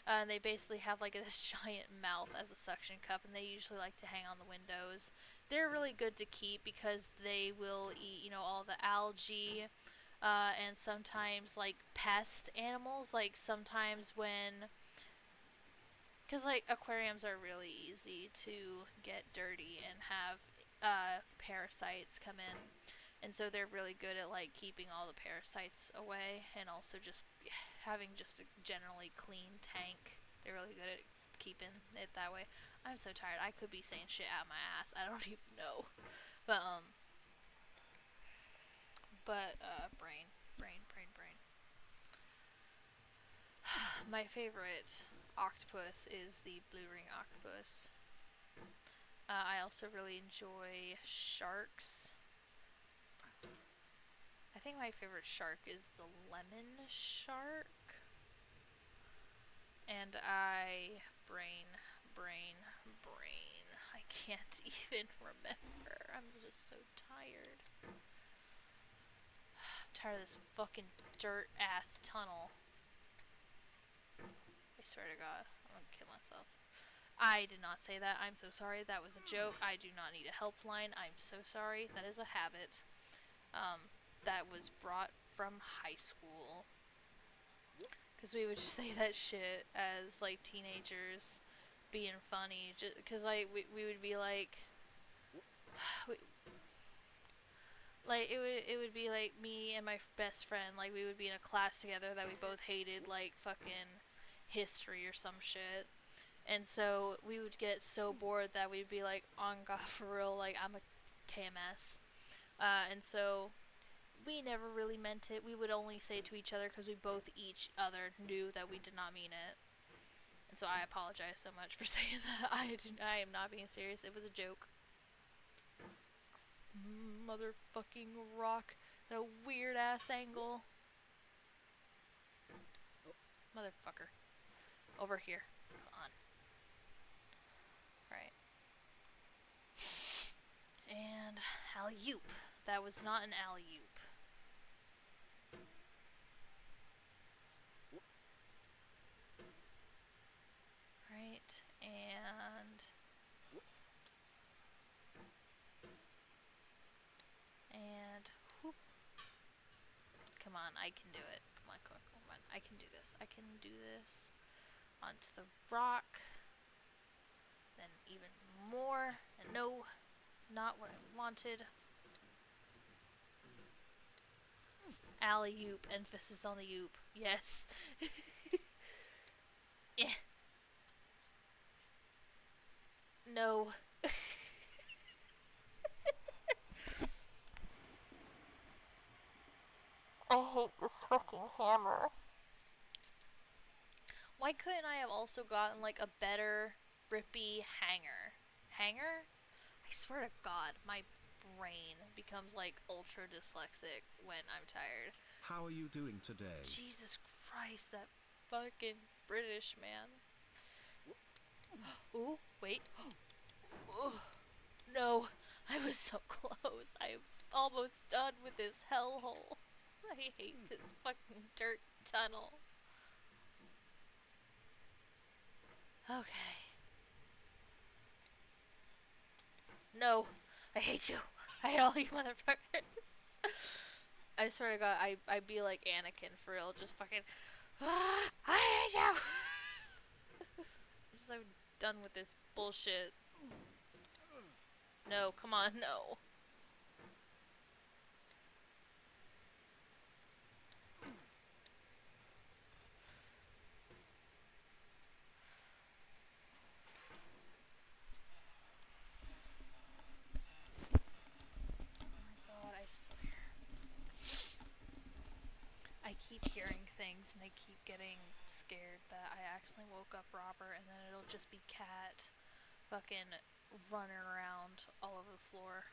And they basically have like this giant mouth as a suction cup, and they usually like to hang on the windows. They're really good to keep because they will eat, you know, all the algae, and sometimes like pest animals. Like sometimes when, because like aquariums are really easy to get dirty and have parasites come in. And so they're really good at like keeping all the parasites away, and also just having just a generally clean tank. They're really good at keeping it that way. I'm so tired. I could be saying shit out my ass. I don't even know. But brain. My favorite octopus is the blue ring octopus. I also really enjoy sharks. I think my favorite shark is the lemon shark. And brain. I can't even remember. I'm just so tired. I'm tired of this fucking dirt ass tunnel. I swear to God, I'm gonna kill myself. I did not say that. I'm so sorry. That was a joke. I do not need a helpline. I'm so sorry. That is a habit. That was brought from high school. Because we would just say that shit as, like, teenagers being funny. Because, like, we would be like... it would be, like, me and my best friend. Like, we would be in a class together that we both hated, like, fucking history or some shit. And so we would get so bored that we'd be like, on God, for real, like, I'm a KMS. And so we never really meant it. We would only say it to each other because we both each other knew that we did not mean it. And so I apologize so much for saying that. I am not being serious. It was a joke. Motherfucking rock at a weird ass angle. Motherfucker. Over here. Come on. Right. And alley-oop. That was not an alley-oop. Right, and And whoop. Come on, I can do it. Come on, come on, come on. I can do this. I can do this. Onto the rock. Then even more. And no, not what I wanted. Alley-oop. Emphasis on the oop. Yes. Eh. No. I hate this fucking hammer. Why couldn't I have also gotten like a better grippy hanger? Hanger? I swear to God, my brain becomes like ultra dyslexic when I'm tired. How are you doing today? Jesus Christ, that fucking British man. Ooh, wait. Ooh, no, I was so close. I was almost done with this hellhole. I hate this fucking dirt tunnel. Okay. No, I hate you. I hate all you motherfuckers. I swear to God, I'd be like Anakin for real, just fucking. I hate you. I'm so done with this bullshit. No, come on, no. I swear. I keep hearing things and I keep getting scared that I accidentally woke up Robert and then it'll just be Cat fucking running around all over the floor.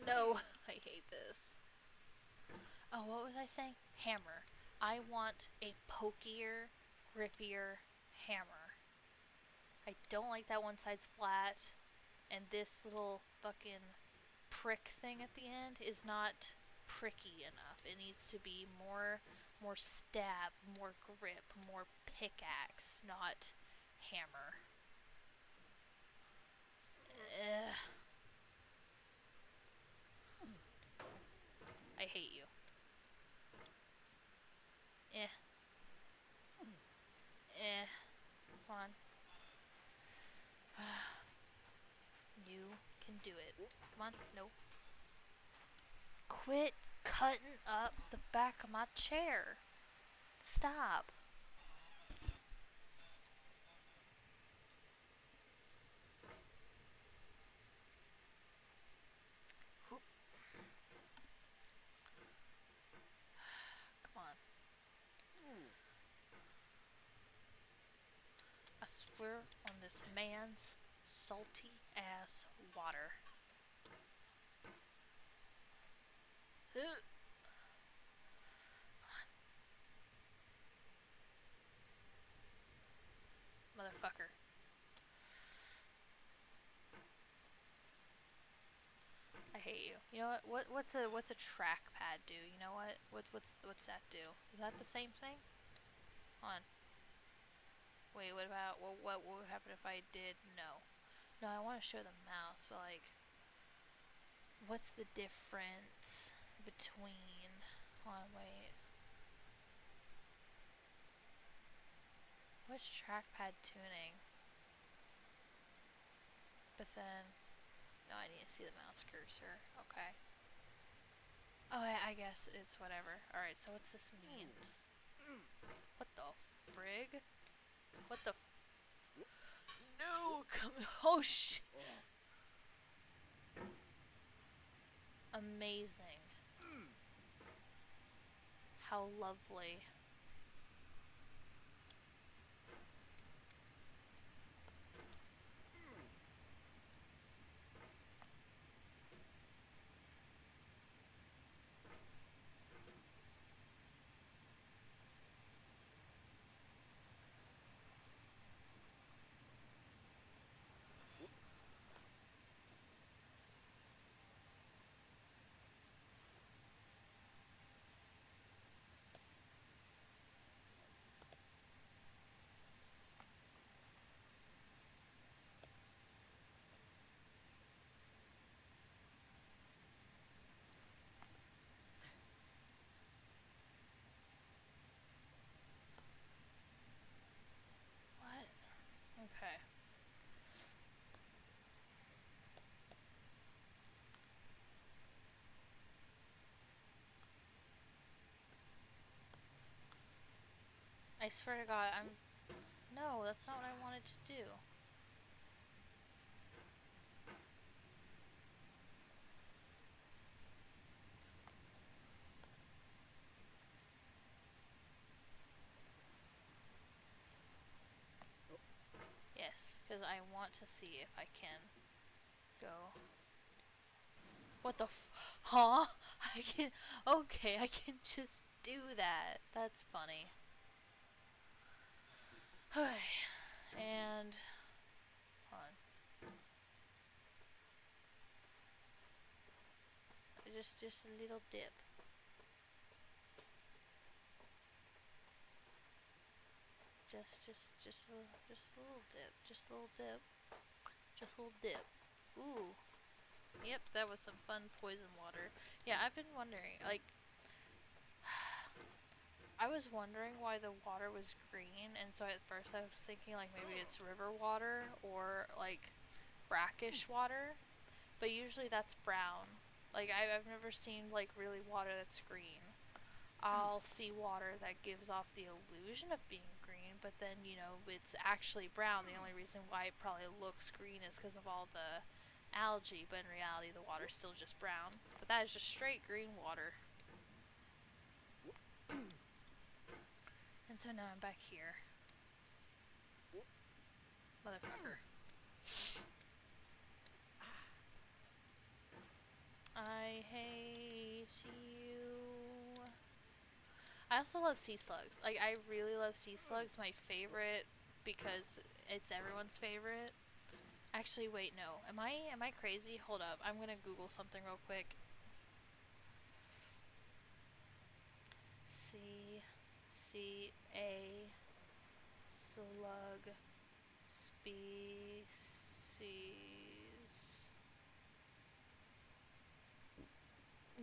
No, I hate this. Oh, what was I saying? Hammer. I want a pokier, grippier hammer. I don't like that one side's flat, and this little fucking prick thing at the end is not pricky enough. It needs to be more stab, more grip, more pickaxe, not hammer. Ugh. I hate you. Eh. Eh. Come on. You can do it. Come on. No. Quit cutting up the back of my chair. Stop. Come on. I swear on this man's salty ass water. Come on. Motherfucker. I hate you. You know what? What's a trackpad do? You know what? What's that do? Is that the same thing? Hold on. Wait, what about what would happen if I did no? No, I want to show the mouse, but like, what's the difference between? Hold on, wait. What's trackpad tuning? But then, no, I need to see the mouse cursor. Okay. Oh, I guess it's whatever. Alright, so what's this mean? What the frig? What the No, come oh shit. Amazing. How lovely. I swear to God, no, that's not what I wanted to do. Yes, because I want to see if I can go. What the huh? I can, okay, I can just do that. That's funny. And, hold on. Just a little dip. Just a little dip. Just a little dip. Just a little dip. Ooh. Yep, that was some fun poison water. Yeah, I've been wondering, like, I was wondering why the water was green, and so at first I was thinking, like, maybe it's river water or, like, brackish water, but usually that's brown. Like, I've never seen, like, really water that's green. I'll see water that gives off the illusion of being green, but then, you know, it's actually brown. The only reason why it probably looks green is because of all the algae, but in reality the water's still just brown. But that is just straight green water. And so now I'm back here. Motherfucker. I hate you. I also love sea slugs. Like, I really love sea slugs. My favorite because it's everyone's favorite. Actually, wait, no. Am I crazy? Hold up. I'm gonna Google something real quick. A slug species.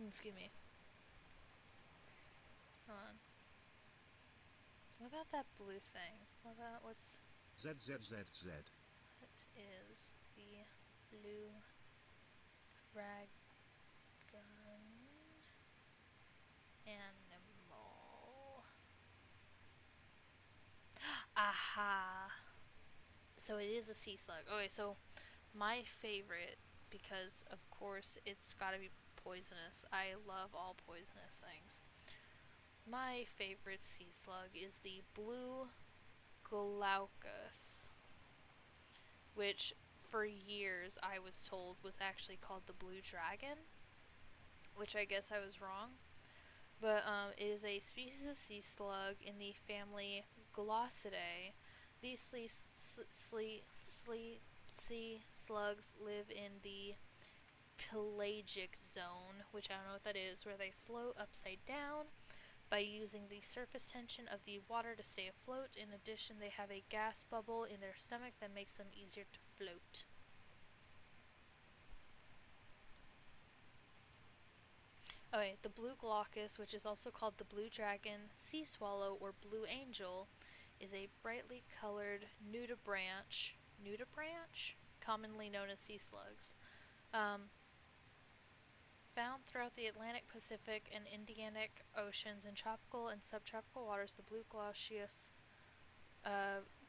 Excuse me. Hold on. What about that blue thing? What about what's... ZZZZ. What is the blue dragon animal? Aha! So it is a sea slug. Okay, so my favorite, because of course it's gotta be poisonous. I love all poisonous things. My favorite sea slug is the blue glaucus, which for years I was told was actually called the blue dragon, which I guess I was wrong. But it is a species of sea slug in the family Glossidae. These sea slugs live in the pelagic zone, which I don't know what that is, where they float upside down by using the surface tension of the water to stay afloat. In addition, they have a gas bubble in their stomach that makes them easier to float. Okay, the blue glaucus, which is also called the blue dragon, sea swallow, or blue angel, is a brightly colored nudibranch, commonly known as sea slugs. Found throughout the Atlantic, Pacific, and Indianic Oceans in tropical and subtropical waters, the blue glaucus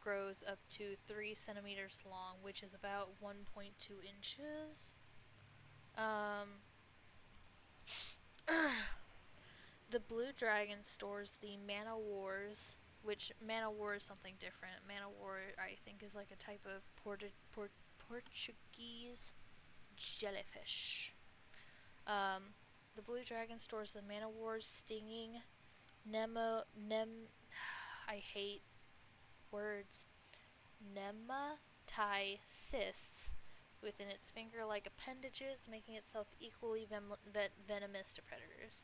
grows up to 3 centimeters long, which is about 1.2 inches. The blue dragon stores the man-o'-wars, which man-o'-war is something different. Man-o'-war, I think, is like a type of Portuguese jellyfish. The blue dragon stores the man-o'-war's stinging I hate words. Nematocysts within its finger-like appendages, making itself equally venomous to predators.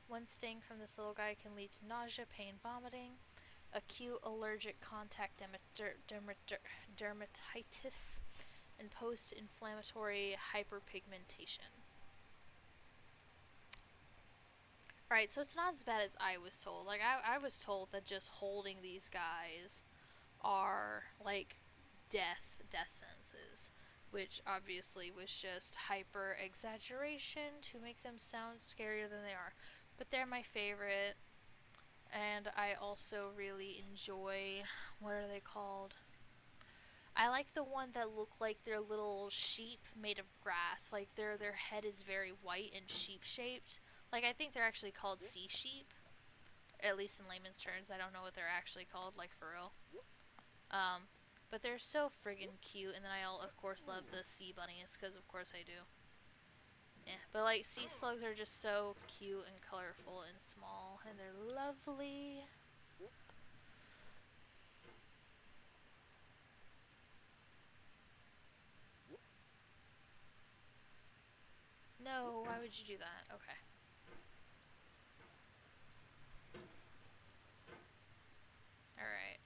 One sting from this little guy can lead to nausea, pain, vomiting, acute allergic contact dermatitis, and post-inflammatory hyperpigmentation. Alright, so it's not as bad as I was told. Like, I was told that just holding these guys are, like, death sentences, which obviously was just hyper-exaggeration to make them sound scarier than they are. But they're my favorite. And I also really enjoy, what are they called? I like the one that look like they're little sheep made of grass. Like their head is very white and sheep shaped. Like I think they're actually called sea sheep. At least in layman's terms. I don't know what they're actually called, like for real. But they're so friggin' cute. And then I of course love the sea bunnies, because of course I do. Yeah, but like sea slugs are just so cute and colorful and small, and they're lovely. No, why would you do that? Okay. Alright.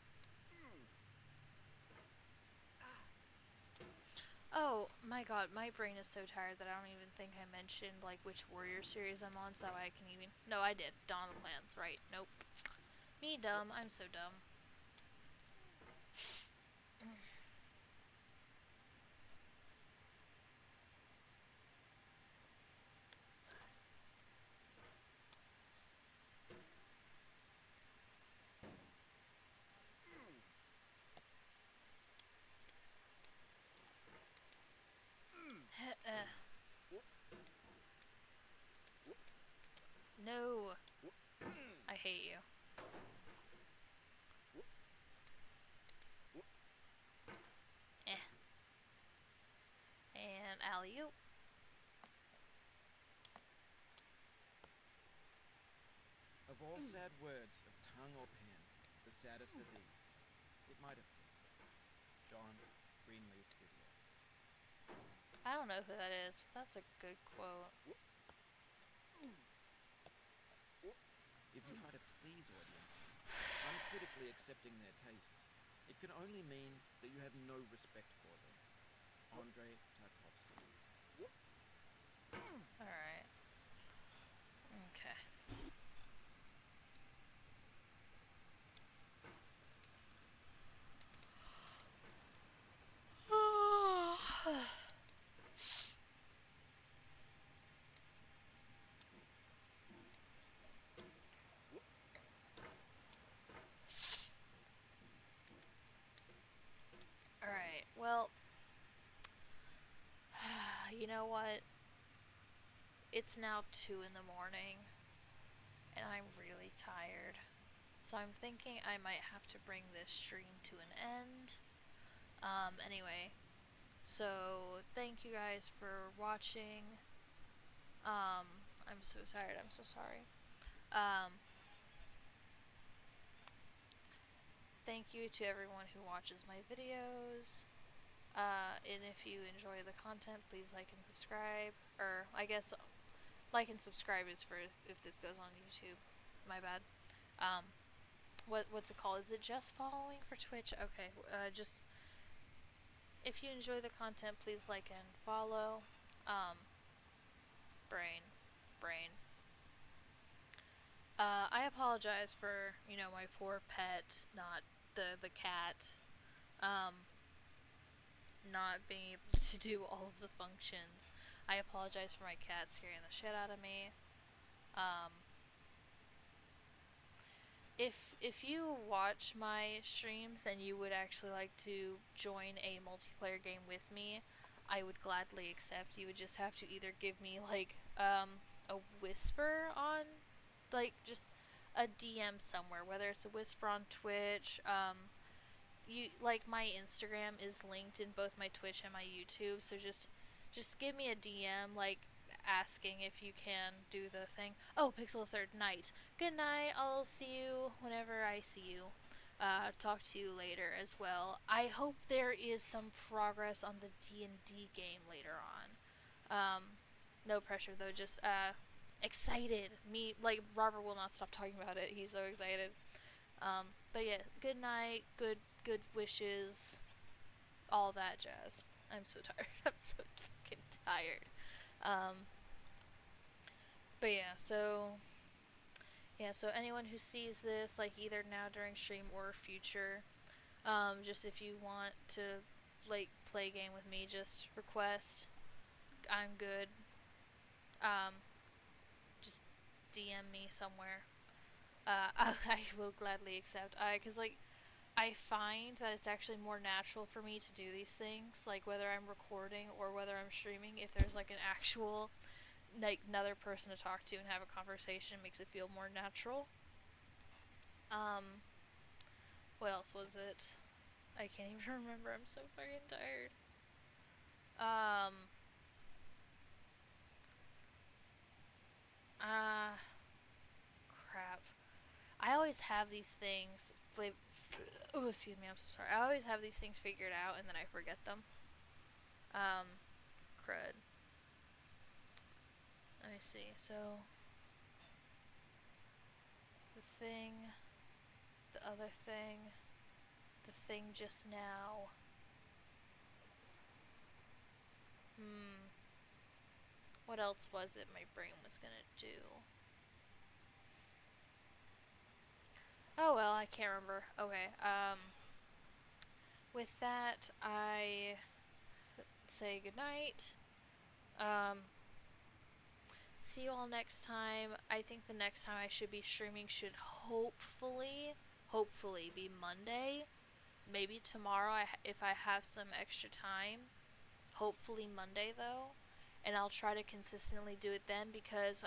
Oh my god, my brain is so tired that I don't even think I mentioned like which warrior series I'm on, so I can even. No, I did. Dawn of the Clans, right? Nope. Me dumb. I'm so dumb. No. I hate you. Eh. And alley-oop. Of all sad words of tongue or pen, the saddest of these, it might have been John Greenleaf Whittier. I don't know who that is. That's a good quote. If you try to please audiences, uncritically accepting their tastes, it can only mean that you have no respect for them. Andrei Tarkovsky. Alright. Okay. Alright, well, you know what? It's now 2 in the morning, and I'm really tired. So I'm thinking I might have to bring this stream to an end. Anyway, so thank you guys for watching. I'm so tired, I'm so sorry. Thank you to everyone who watches my videos. And if you enjoy the content, please like and subscribe. Or, I guess, like and subscribe is for if this goes on YouTube. My bad. What's it called? Is it just following for Twitch? Okay, just, if you enjoy the content, please like and follow. Brain. I apologize for, my poor pet, not the cat, not being able to do all of the functions. I apologize for my cat scaring the shit out of me. If you watch my streams and you would actually like to join a multiplayer game with me, I would gladly accept. You would just have to either give me like a whisper on, like, just a DM somewhere, whether it's a whisper on Twitch. You like, my Instagram is linked in both my Twitch and my YouTube, so just give me a DM, like, asking if you can do the thing. Oh, Pixel Third Night. Good night. I'll see you whenever I see you. Talk to you later as well. I hope there is some progress on the D&D game later on. No pressure though, just excited. Me, like, Robert will not stop talking about it. He's so excited. But yeah, good night, good wishes, all that jazz. I'm so tired. I'm so fucking tired. But so anyone who sees this, like, either now during stream or future, just if you want to, like, play a game with me, just request. I'm good. Just DM me somewhere. I will gladly accept. Because, like, I find that it's actually more natural for me to do these things, like whether I'm recording or whether I'm streaming. If there's like an actual, like, another person to talk to and have a conversation, makes it feel more natural. What else was it? I can't even remember. I'm so fucking tired. Crap. I always have these things. Oh, excuse me. I'm so sorry. I always have these things figured out and then I forget them. Crud. Let me see. So, the thing, the other thing, the thing just now. What else was it my brain was gonna do? Oh well, I can't remember. Okay, with that, I say goodnight. See you all next time. I think the next time I should be streaming should hopefully be Monday. Maybe tomorrow if I have some extra time. Hopefully Monday though. And I'll try to consistently do it then because,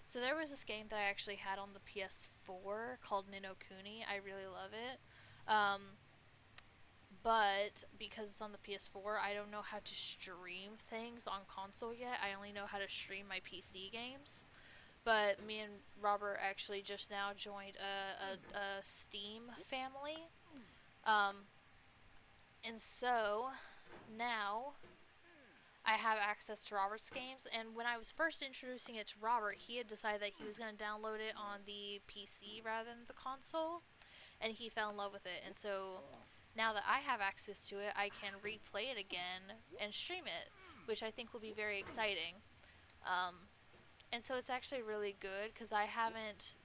so there was this game that I actually had on the PS4 called No Kuni. I really love it. But because it's on the PS4, I don't know how to stream things on console yet. I only know how to stream my PC games. But me and Robert actually just now joined a Steam family. And so now I have access to Robert's games, and when I was first introducing it to Robert, he had decided that he was going to download it on the PC rather than the console, and he fell in love with it. And so now that I have access to it, I can replay it again and stream it, which I think will be very exciting. And so it's actually really good because I haven't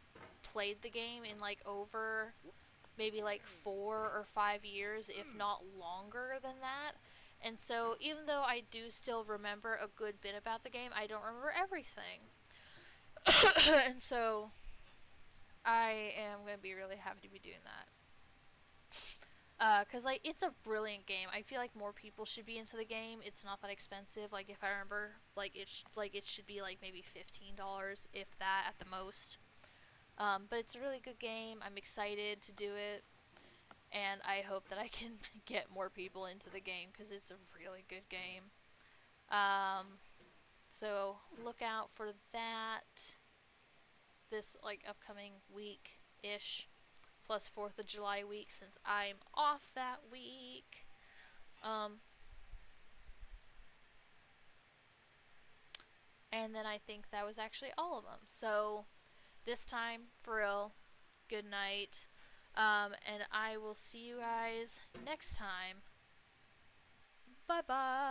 played the game in like over maybe like 4 or 5 years, if not longer than that. And so even though I do still remember a good bit about the game, I don't remember everything. And so I am going to be really happy to be doing that. Because, like, it's a brilliant game. I feel like more people should be into the game. It's not that expensive. Like, if I remember, like, it should be, like, maybe $15, if that, at the most. But it's a really good game. I'm excited to do it. And I hope that I can get more people into the game, because it's a really good game. So, look out for that this, like, upcoming week-ish. Plus 4th of July week, since I'm off that week. And then I think that was actually all of them. So this time, for real, good night. And I will see you guys next time. Bye bye.